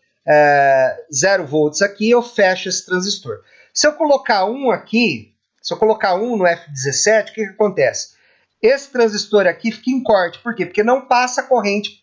0 volts aqui, eu fecho esse transistor. Se eu colocar 1 aqui, Se eu colocar 1 no F17, o que acontece? Esse transistor aqui fica em corte. Por quê? Porque não passa corrente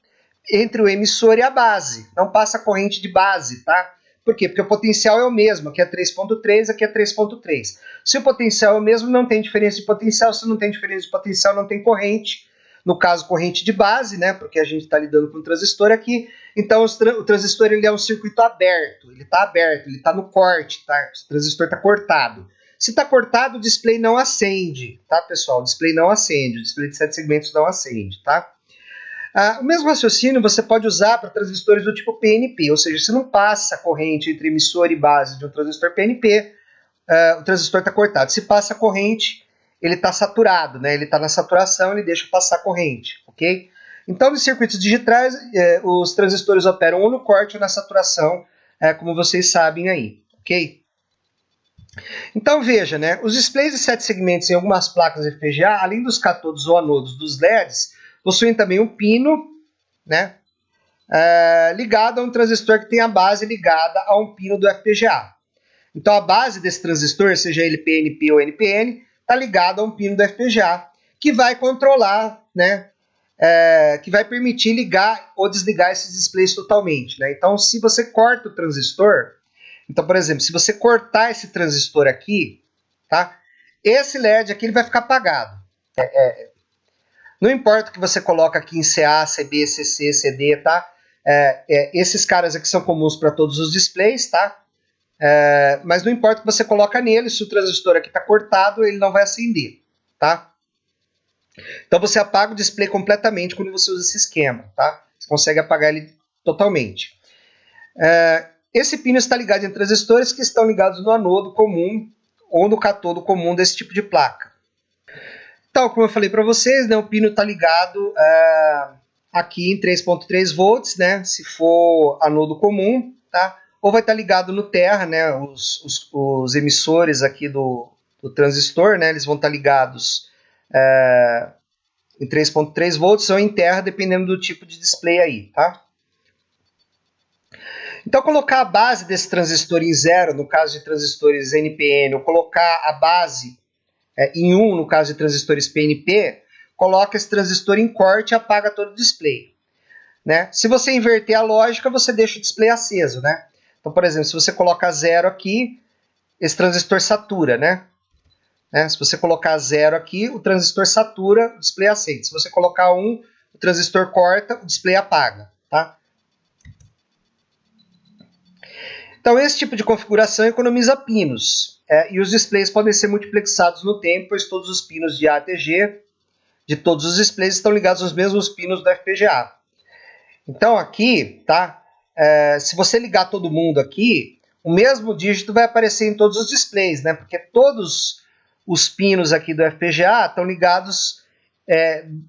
entre o emissor e a base. Não passa corrente de base, tá? Por quê? Porque o potencial é o mesmo. Aqui é 3.3, aqui é 3.3. Se o potencial é o mesmo, não tem diferença de potencial. Se não tem diferença de potencial, não tem corrente. No caso, corrente de base, né? Porque a gente está lidando com um transistor aqui. Então, o transistor ele é um circuito aberto. Ele está aberto, ele está no corte, tá? O transistor está cortado. Se está cortado, o display não acende, tá, pessoal? O display não acende. O display de 7 segmentos não acende, tá? O mesmo raciocínio você pode usar para transistores do tipo PNP, ou seja, se não passa corrente entre emissor e base de um transistor PNP, o transistor está cortado. Se passa corrente, ele está saturado, né? Ele está na saturação, ele deixa passar corrente, ok? Então, nos circuitos digitais, os transistores operam ou no corte ou na saturação, como vocês sabem aí, ok? Então, veja, né? Os displays de 7 segmentos em algumas placas FPGA, além dos catodos ou anodos dos LEDs, possuem também um pino, né? Ligado a um transistor que tem a base ligada a um pino do FPGA. Então, a base desse transistor, seja ele PNP ou NPN, está ligado a um pino do FPGA, que vai controlar, né? Que vai permitir ligar ou desligar esses displays totalmente, né? Então, se você corta o transistor, então, por exemplo, se você cortar esse transistor aqui, tá? Esse LED aqui ele vai ficar apagado. Não importa o que você coloca aqui em CA, CB, CC, CD, tá? Esses caras aqui são comuns para todos os displays, tá? Mas não importa o que você coloca nele, se o transistor aqui está cortado, ele não vai acender, tá? Então você apaga o display completamente quando você usa esse esquema, tá? Você consegue apagar ele totalmente. Esse pino está ligado em transistores que estão ligados no anodo comum ou no catodo comum desse tipo de placa. Então, como eu falei para vocês, né, o pino está ligado aqui em 3.3 volts, né, se for anodo comum, tá? Ou vai estar ligado no terra, né, os emissores aqui do transistor, né, eles vão estar ligados em 3.3 volts ou em terra, dependendo do tipo de display aí, tá? Então, colocar a base desse transistor em 0, no caso de transistores NPN, ou colocar a base em 1, no caso de transistores PNP, coloca esse transistor em corte e apaga todo o display, né? Se você inverter a lógica, você deixa o display aceso, né? Então, por exemplo, se você colocar 0 aqui, esse transistor satura, né? Se você colocar 0 aqui, o transistor satura, o display acende. Se você colocar 1, o transistor corta, o display apaga, tá? Então, esse tipo de configuração economiza pinos. E os displays podem ser multiplexados no tempo, pois todos os pinos de A até G de todos os displays estão ligados aos mesmos pinos do FPGA. Então, aqui, tá? Se você ligar todo mundo aqui, o mesmo dígito vai aparecer em todos os displays, né? Porque todos os pinos aqui do FPGA estão ligados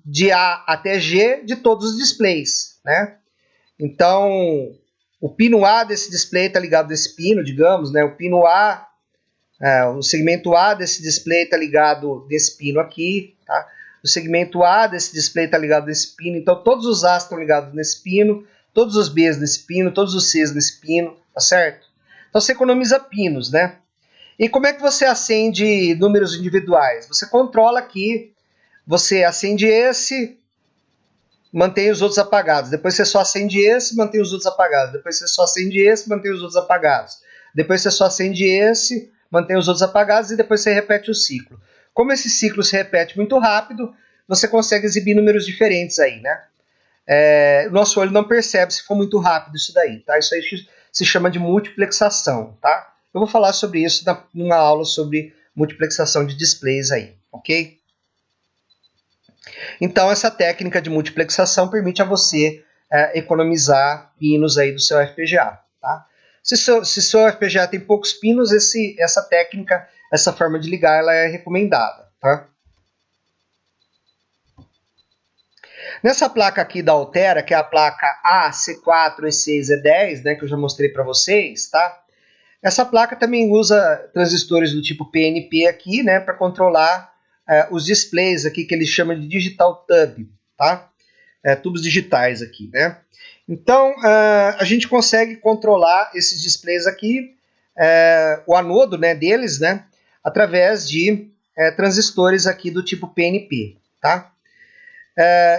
de A até G de todos os displays, né? Então, o pino A desse display está ligado nesse pino, digamos, né? O pino A, o segmento A desse display está ligado nesse pino aqui, tá? O segmento A desse display está ligado nesse pino, então todos os A's estão ligados nesse pino, todos os B's nesse pino, todos os C's nesse pino, tá certo? Então você economiza pinos, né? E como é que você acende números individuais? Você controla aqui, você acende esse, mantém os outros apagados. Depois você só acende esse, mantém os outros apagados. Depois você só acende esse, mantém os outros apagados. Depois você só acende esse, mantém os outros apagados e depois você repete o ciclo. Como esse ciclo se repete muito rápido, você consegue exibir números diferentes aí, né? O nosso olho não percebe se for muito rápido isso daí, tá? Isso aí se chama de multiplexação, tá? Eu vou falar sobre isso numa aula sobre multiplexação de displays aí, ok? Então, essa técnica de multiplexação permite a você economizar pinos aí do seu FPGA, tá? Se seu FPGA tem poucos pinos, essa técnica, essa forma de ligar, ela é recomendada, tá? Nessa placa aqui da Altera, que é a placa AC4E6E10, né, que eu já mostrei para vocês, tá? Essa placa também usa transistores do tipo PNP aqui, né, para controlar os displays aqui que eles chamam de digital tub, tá? Tubos digitais aqui, né? Então, a gente consegue controlar esses displays aqui, o anodo, né, deles, né, através de transistores aqui do tipo PNP, tá?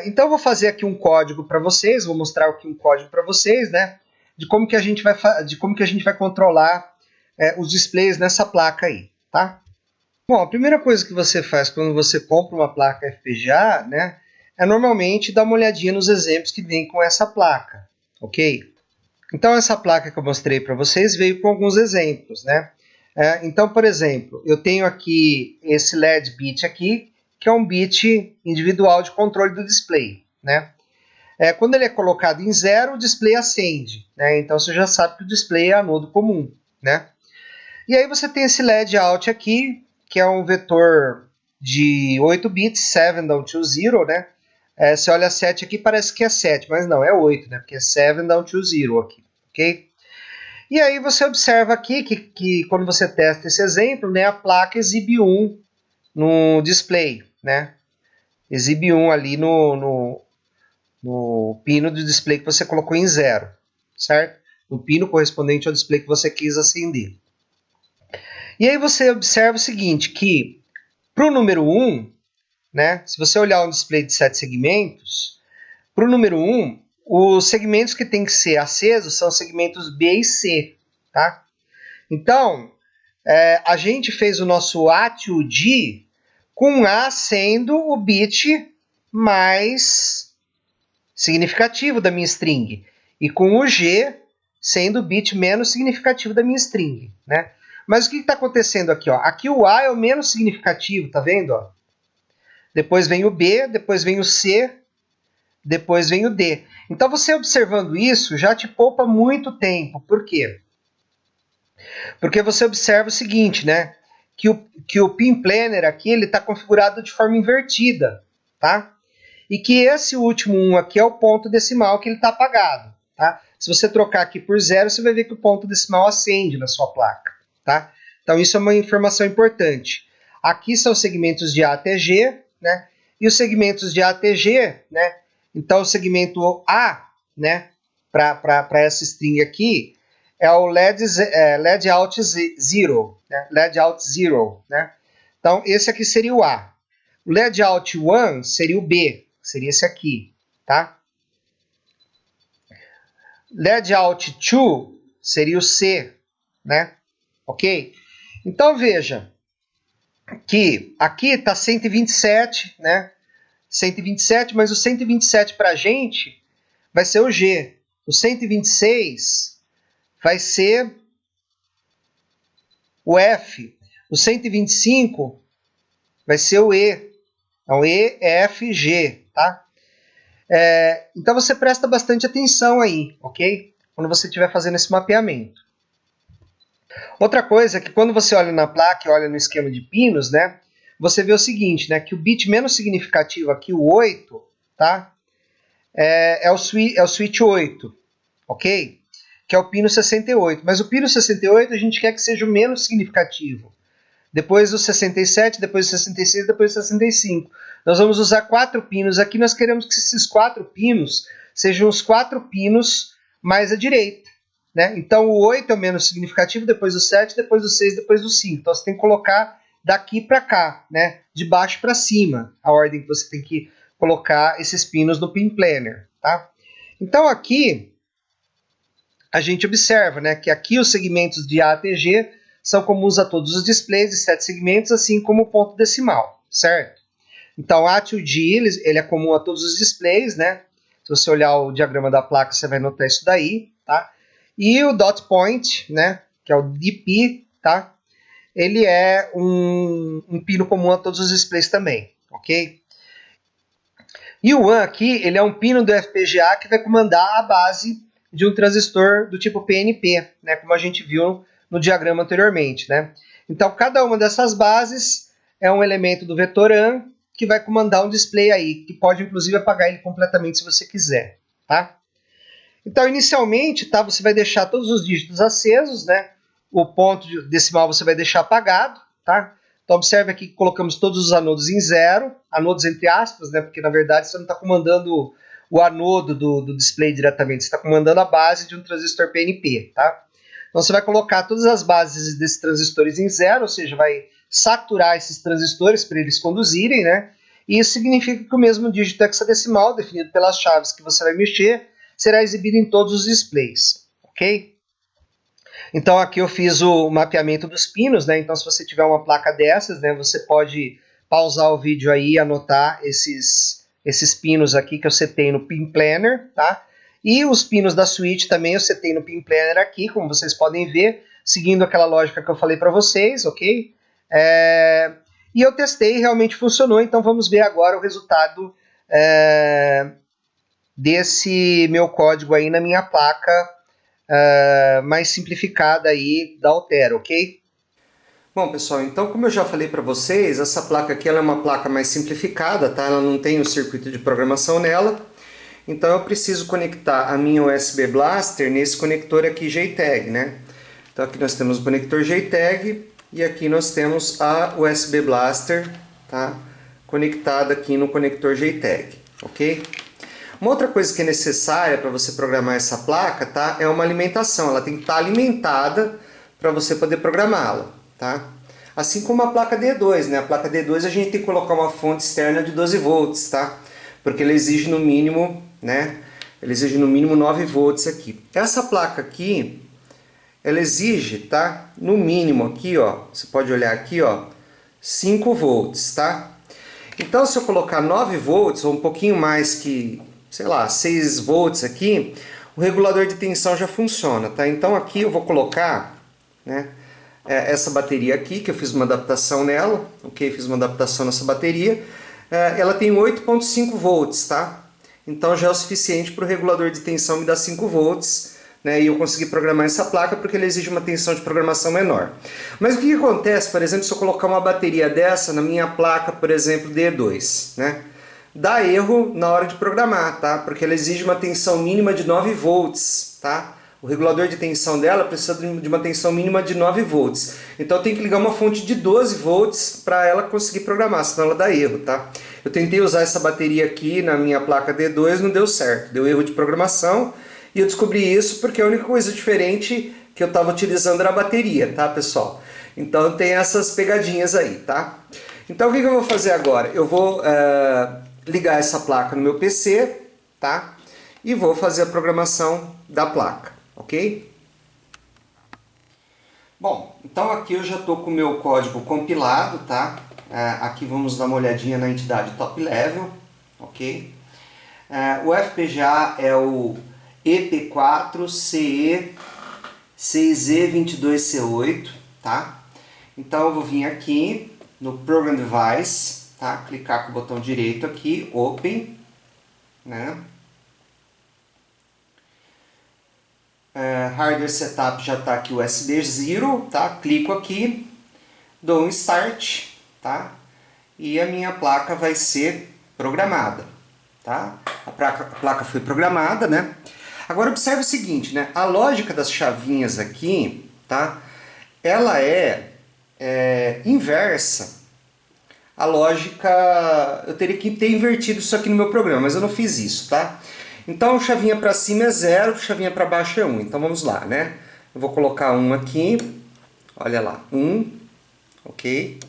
Então eu vou fazer aqui um código para vocês, vou mostrar aqui um código para vocês, né? De como que a gente vai controlar os displays nessa placa aí, tá? Bom, a primeira coisa que você faz quando você compra uma placa FPGA, né, é normalmente dar uma olhadinha nos exemplos que vem com essa placa, ok? Então essa placa que eu mostrei para vocês veio com alguns exemplos, né? Então, por exemplo, eu tenho aqui esse LED bit aqui, que é um bit individual de controle do display, né? Quando ele é colocado em 0, o display acende, né? Então você já sabe que o display é anodo comum, né? E aí você tem esse LED out aqui, que é um vetor de 8 bits, 7 down to 0, né? Você olha 7 aqui, parece que é 7, mas não, é 8, né? Porque é 7 down to 0 aqui, ok? E aí você observa aqui que quando você testa esse exemplo, né, a placa exibe 1 no display, né? Exibe 1 ali no pino do display que você colocou em 0, certo? No pino correspondente ao display que você quis acender. E aí você observa o seguinte, que para o número 1, né, se você olhar um display de 7 segmentos, para o número 1, os segmentos que tem que ser acesos são segmentos B e C, tá? Então, a gente fez o nosso A to D com A sendo o bit mais significativo da minha string e com o G sendo o bit menos significativo da minha string, né? Mas o que está acontecendo aqui? Ó? Aqui o A é o menos significativo, tá vendo? Ó? Depois vem o B, depois vem o C, depois vem o D. Então você observando isso já te poupa muito tempo. Por quê? Porque você observa o seguinte, né? Que o pin planner aqui ele está configurado de forma invertida, tá? E que esse último 1 aqui é o ponto decimal que ele está apagado, tá? Se você trocar aqui por 0, você vai ver que o ponto decimal acende na sua placa, tá? Então isso é uma informação importante. Aqui são os segmentos de A até G, né? E os segmentos de A até G, né? Então o segmento A, né? Para essa string aqui é o LED out 0, né? LED out 0, né? Então esse aqui seria o A. O LED out 1 seria o B, seria esse aqui, tá? LED out 2 seria o C, né? Ok? Então veja que aqui está 127, né? 127, mas o 127 para a gente vai ser o G. O 126 vai ser o F. O 125 vai ser o E. Então, E, F, G, tá? Então você presta bastante atenção aí, ok? Quando você estiver fazendo esse mapeamento. Outra coisa é que quando você olha na placa e olha no esquema de pinos, né? Você vê o seguinte, né? Que o bit menos significativo aqui, o 8, tá? É o switch 8, ok? Que é o pino 68. Mas o pino 68 a gente quer que seja o menos significativo. Depois do 67, depois do 66, depois do 65. Nós vamos usar 4 pinos aqui. Nós queremos que esses 4 pinos sejam os 4 pinos mais à direita, né? Então o 8 é o menos significativo, depois do 7, depois do 6, depois do 5. Então você tem que colocar daqui para cá, né? De baixo para cima, a ordem que você tem que colocar esses pinos no pin planner, tá? Então aqui a gente observa, né, que aqui os segmentos de A até G são comuns a todos os displays de 7 segmentos, assim como o ponto decimal, certo? Então A to G ele é comum a todos os displays, né? Se você olhar o diagrama da placa, você vai notar isso daí, tá? E o dot point, né, que é o DP, tá? Ele é um pino comum a todos os displays também, ok? E o 1 aqui, ele é um pino do FPGA que vai comandar a base de um transistor do tipo PNP, né, como a gente viu no diagrama anteriormente, né? Então, cada uma dessas bases é um elemento do vetor AN que vai comandar um display aí, que pode inclusive apagar ele completamente se você quiser, tá? Então, inicialmente, tá, você vai deixar todos os dígitos acesos, né? O ponto decimal você vai deixar apagado, tá? Então, observe aqui que colocamos todos os anodos em 0, anodos entre aspas, né? Porque, na verdade, você não está comandando o anodo do display diretamente, você está comandando a base de um transistor PNP, tá? Então, você vai colocar todas as bases desses transistores em 0, ou seja, vai saturar esses transistores para eles conduzirem, né? E isso significa que o mesmo dígito hexadecimal, definido pelas chaves que você vai mexer, será exibido em todos os displays, ok? Então aqui eu fiz o mapeamento dos pinos, né? Então se você tiver uma placa dessas, né, você pode pausar o vídeo aí e anotar esses pinos aqui que eu setei no Pin Planner, tá? E os pinos da switch também eu setei no Pin Planner aqui, como vocês podem ver, seguindo aquela lógica que eu falei para vocês, ok? E eu testei e realmente funcionou, então vamos ver agora o resultado desse meu código aí na minha placa mais simplificada aí da Altera, ok? Bom, pessoal, então como eu já falei para vocês, essa placa aqui ela é uma placa mais simplificada, tá? Ela não tem um circuito de programação nela. Então eu preciso conectar a minha USB Blaster nesse conector aqui JTAG, né? Então aqui nós temos o conector JTAG e aqui nós temos a USB Blaster, tá? Conectada aqui no conector JTAG, ok? Uma outra coisa que é necessária para você programar essa placa, tá? É uma alimentação, ela tem que estar alimentada para você poder programá-la, tá? Assim como a placa D2, né? A placa D2 a gente tem que colocar uma fonte externa de 12 volts, tá? Porque ela exige no mínimo, né? Ela exige no mínimo 9 volts aqui. Essa placa aqui, ela exige, tá? No mínimo aqui, ó, você pode olhar aqui, ó, 5 volts, tá? Então se eu colocar 9 volts ou um pouquinho mais que, sei lá, 6 volts aqui, o regulador de tensão já funciona, tá? Então aqui eu vou colocar, né, essa bateria aqui, que eu fiz uma adaptação nela, ok? Fiz uma adaptação nessa bateria. Ela tem 8.5 volts, tá? Então já é o suficiente para o regulador de tensão me dar 5 volts, né? E eu consegui programar essa placa porque ele exige uma tensão de programação menor. Mas o que acontece, por exemplo, se eu colocar uma bateria dessa na minha placa, por exemplo, D2, né? Dá erro na hora de programar, tá? Porque ela exige uma tensão mínima de 9 volts, tá? O regulador de tensão dela precisa de uma tensão mínima de 9 volts. Então eu tenho que ligar uma fonte de 12 volts para ela conseguir programar, senão ela dá erro, tá? Eu tentei usar essa bateria aqui na minha placa D2, não deu certo, deu erro de programação. E eu descobri isso porque a única coisa diferente que eu estava utilizando era a bateria, tá, pessoal? Então tem essas pegadinhas aí, tá? Então o que eu vou fazer agora? Eu vou ligar essa placa no meu PC, tá? E vou fazer a programação da placa, ok? Bom, então aqui eu já estou com o meu código compilado, tá? Aqui vamos dar uma olhadinha na entidade top level, ok? O FPGA é o EP4CE6E22C8, tá? Então eu vou vir aqui no Program Device, tá? Clicar com o botão direito aqui, Open, né? Hardware Setup já está aqui USB 0, tá? Clico aqui, dou um Start, tá? E a minha placa vai ser programada, tá? A placa foi programada, né? Agora observe o seguinte, né? A lógica das chavinhas aqui, tá? Ela é inversa. A lógica, eu teria que ter invertido isso aqui no meu programa, mas eu não fiz isso, tá? Então chavinha para cima é 0, chavinha para baixo é 1. Então vamos lá, né? Eu vou colocar 1 aqui, olha lá, 1, ok?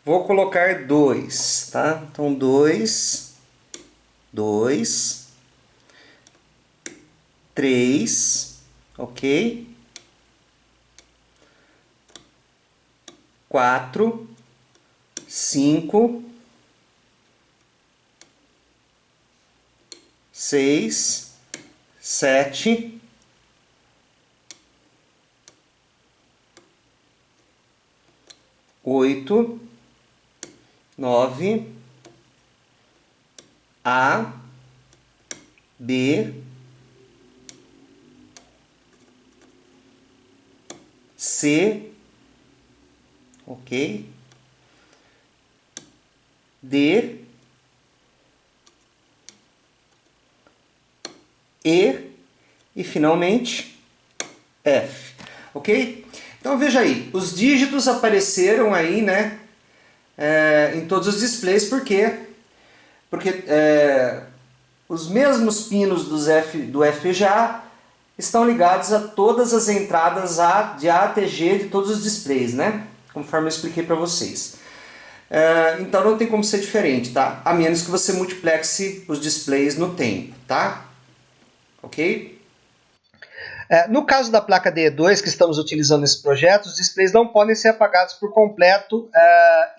Vou colocar 2, tá? Então 2, 2, 3, ok? 4, 5, 6, 7, 8, 9, A, B, C, ok? D, e finalmente F, ok? Então veja aí, os dígitos apareceram aí, né, em todos os displays, por quê? Porque os mesmos pinos do FPGA estão ligados a todas as entradas de A até G de todos os displays, né? conforme eu expliquei para vocês. Então não tem como ser diferente, tá? A menos que você multiplexe os displays no tempo, tá? Ok? No caso da placa DE2 que estamos utilizando nesse projeto, os displays não podem ser apagados por completo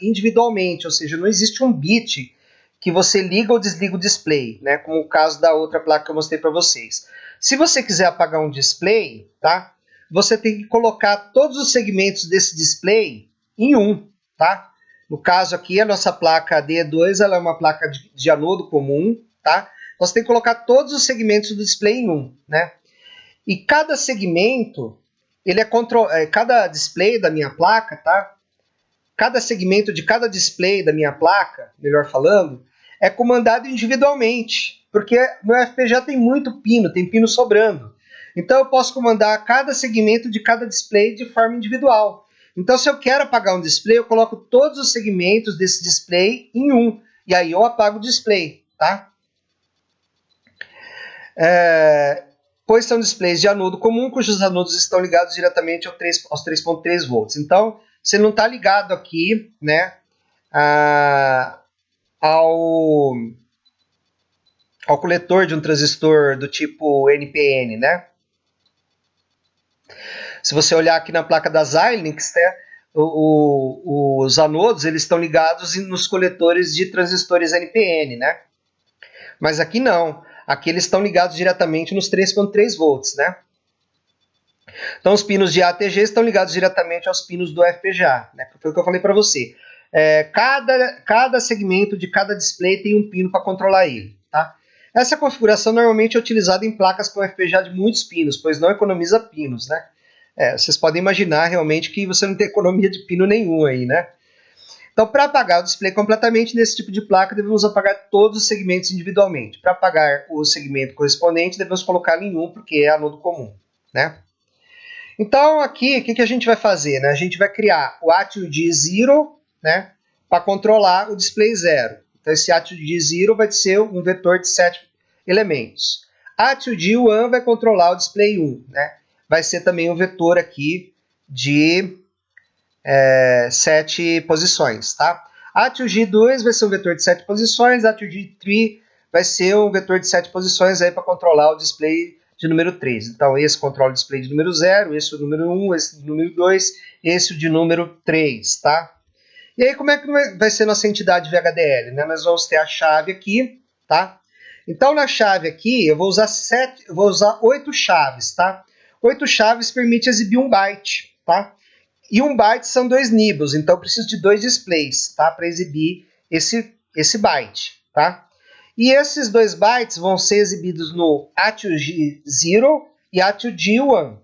individualmente, ou seja, não existe um bit que você liga ou desliga o display, né, como o caso da outra placa que eu mostrei para vocês. Se você quiser apagar um display, tá, você tem que colocar todos os segmentos desse display em um. Tá? No caso aqui, a nossa placa DE2 ela é uma placa de anodo comum. Tá? Então você tem que colocar todos os segmentos do display em um. Né? E cada segmento, cada display da minha placa, tá? Cada segmento de cada display da minha placa, melhor falando, é comandado individualmente, porque no FPGA tem muito pino, tem pino sobrando. Então eu posso comandar cada segmento de cada display de forma individual. Então se eu quero apagar um display, eu coloco todos os segmentos desse display em um, e aí eu apago o display, tá? Pois são displays de anodo comum, cujos anodos estão ligados diretamente aos 3.3 volts. Então, você não está ligado aqui, né, ao coletor de um transistor do tipo NPN, né? Se você olhar aqui na placa da Xilinx, né, os anodos eles estão ligados nos coletores de transistores NPN, né? Mas aqui não. Aqui eles estão ligados diretamente nos 3.3 volts, né? Então os pinos de ATG estão ligados diretamente aos pinos do FPGA, né? Foi o que eu falei para você. Cada segmento de cada display tem um pino para controlar ele, tá? Essa configuração normalmente é utilizada em placas com FPGA de muitos pinos, pois não economiza pinos, né? Vocês podem imaginar realmente que você não tem economia de pino nenhum aí, né? Então, para apagar o display completamente nesse tipo de placa, devemos apagar todos os segmentos individualmente. Para apagar o segmento correspondente, devemos colocá-lo em um, porque é anodo comum, né? Então, aqui, o que a gente vai fazer? Né? A gente vai criar o ATUD0, né, para controlar o display 0. Então, esse ATUD0 vai ser um vetor de 7 elementos. ATUD1 vai controlar o display 1. Né? Vai ser também um vetor aqui de 7 posições. Tá? ATUD2 vai ser um vetor de 7 posições. ATUD3 vai ser um vetor de 7 posições para controlar o display de número 3. Então, esse controla o display de número 0, esse o número 1, esse o número 2, esse o de número 3, tá? E aí, como é que vai ser nossa entidade VHDL? Né? Nós vamos ter a chave aqui, tá? Então, na chave aqui, eu vou usar 8 chaves, tá? 8 chaves permite exibir 1 byte, tá? E 1 byte são 2 nibbles, então eu preciso de 2 displays, tá? Para exibir esse byte, tá? E esses 2 bytes vão ser exibidos no ATUD0 e ATUD1.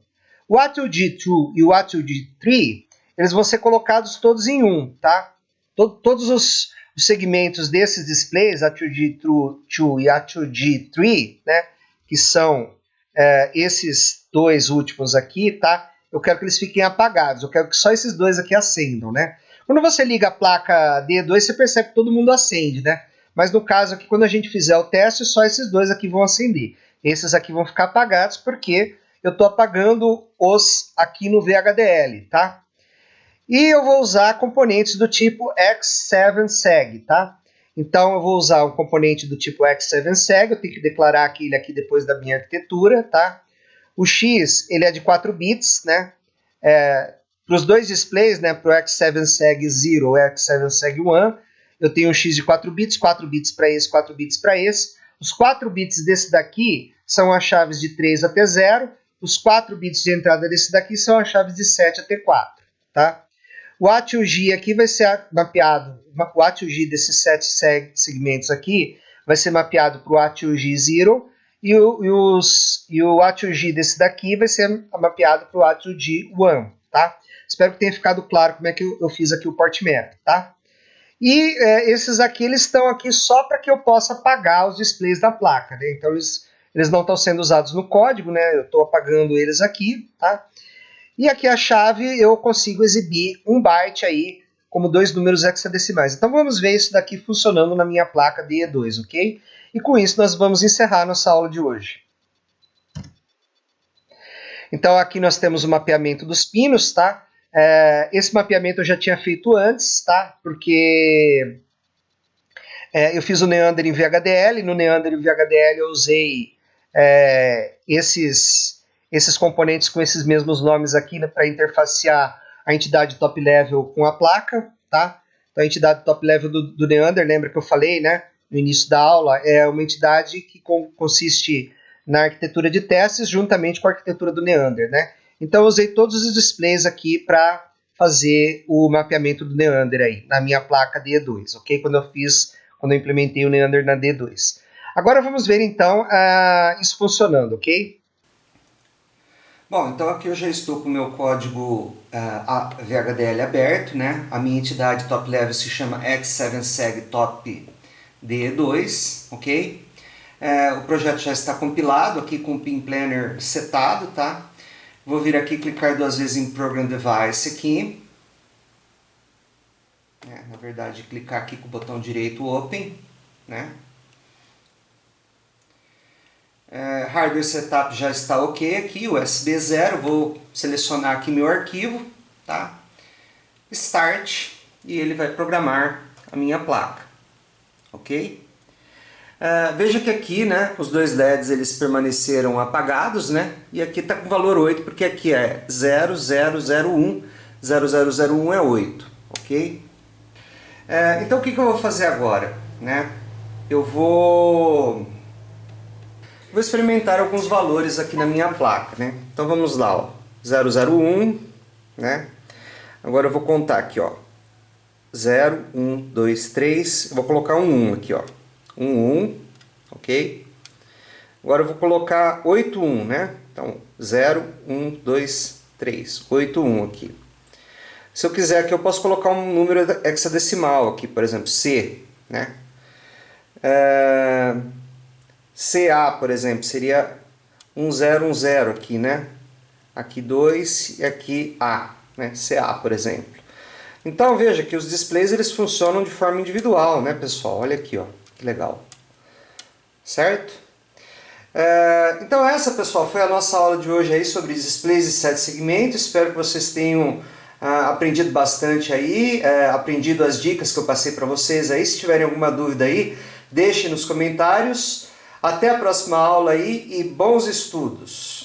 O ATUD2 e o ATUD3, eles vão ser colocados todos em um, tá? Todos os segmentos desses displays, ATUD2 e ATUD3, né, que são esses 2 últimos aqui, tá? Eu quero que eles fiquem apagados, eu quero que só esses 2 aqui acendam, né? Quando você liga a placa D2, você percebe que todo mundo acende, né? Mas no caso aqui, quando a gente fizer o teste, só esses 2 aqui vão acender. Esses aqui vão ficar apagados porque eu estou apagando os aqui no VHDL, tá? E eu vou usar componentes do tipo X7seg, tá? Então eu vou usar um componente do tipo X7seg, eu tenho que declarar ele aqui depois da minha arquitetura, tá? O X, ele é de 4 bits, né? Para os 2 displays, né, para o X7seg0 ou X7seg1, eu tenho um X de 4 bits para esse, 4 bits para esse. Os 4 bits desse daqui são as chaves de 3 até 0. Os 4 bits de entrada desse daqui são as chaves de 7 até 4. Tá? O ATUG aqui vai ser mapeado, o ATUG desses 7 segmentos aqui vai ser mapeado para o ATUG0 e o ATUG desse daqui vai ser mapeado para o ATUG1. Tá? Espero que tenha ficado claro como é que eu fiz aqui o port map. Tá? E esses aqui eles estão aqui só para que eu possa apagar os displays da placa. Né? Então eles não estão sendo usados no código, né? Eu estou apagando eles aqui. Tá? E aqui a chave eu consigo exibir 1 byte aí como 2 números hexadecimais. Então vamos ver isso daqui funcionando na minha placa DE2, ok? E com isso nós vamos encerrar nossa aula de hoje. Então aqui nós temos o mapeamento dos pinos, tá? Esse mapeamento eu já tinha feito antes, tá? Porque eu fiz o Neander em VHDL. No Neander em VHDL eu usei esses componentes com esses mesmos nomes aqui, né, para interfacear a entidade top level com a placa, tá? Então a entidade top level do Neander, lembra que eu falei, né, no início da aula, é uma entidade que consiste na arquitetura de testes juntamente com a arquitetura do Neander, né? Então eu usei todos os displays aqui para fazer o mapeamento do Neander aí, na minha placa D2, ok? Quando eu implementei o Neander na D2. Agora vamos ver então isso funcionando, ok? Bom, então aqui eu já estou com o meu código VHDL aberto, né? A minha entidade top level se chama X7seg top D2, ok? O projeto já está compilado aqui com o Pin Planner setado, tá? Vou vir aqui clicar 2 vezes em Program Device aqui. Na verdade, clicar aqui com o botão direito Open, né? Hardware Setup já está ok aqui, USB 0, vou selecionar aqui meu arquivo, tá? Start, e ele vai programar a minha placa, ok? Veja que aqui, né, os dois LEDs eles permaneceram apagados, né? E aqui está com valor 8, porque aqui é 0001, 0001 é 8, ok? Então o que eu vou fazer agora, né? Eu vou experimentar alguns valores aqui na minha placa, né? Então vamos lá, ó, 001, né? Agora eu vou contar aqui, ó, 0, 1, 2, 3, eu vou colocar um 1 aqui, ó, 1, ok? Agora eu vou colocar 8, 1, né? Então 0, 1, 2, 3, 8, 1 aqui. Se eu quiser aqui eu posso colocar um número hexadecimal aqui, por exemplo, C, né? CA, por exemplo, seria 1010 aqui, né? Aqui 2 e aqui A, né? CA, por exemplo. Então veja que os displays eles funcionam de forma individual, né, pessoal? Olha aqui, ó, que legal. Certo? Então essa, pessoal, foi a nossa aula de hoje aí sobre displays de 7 segmentos. Espero que vocês tenham aprendido bastante aí, aprendido as dicas que eu passei para vocês aí. Se tiverem alguma dúvida aí, deixem nos comentários. Até a próxima aula aí e bons estudos!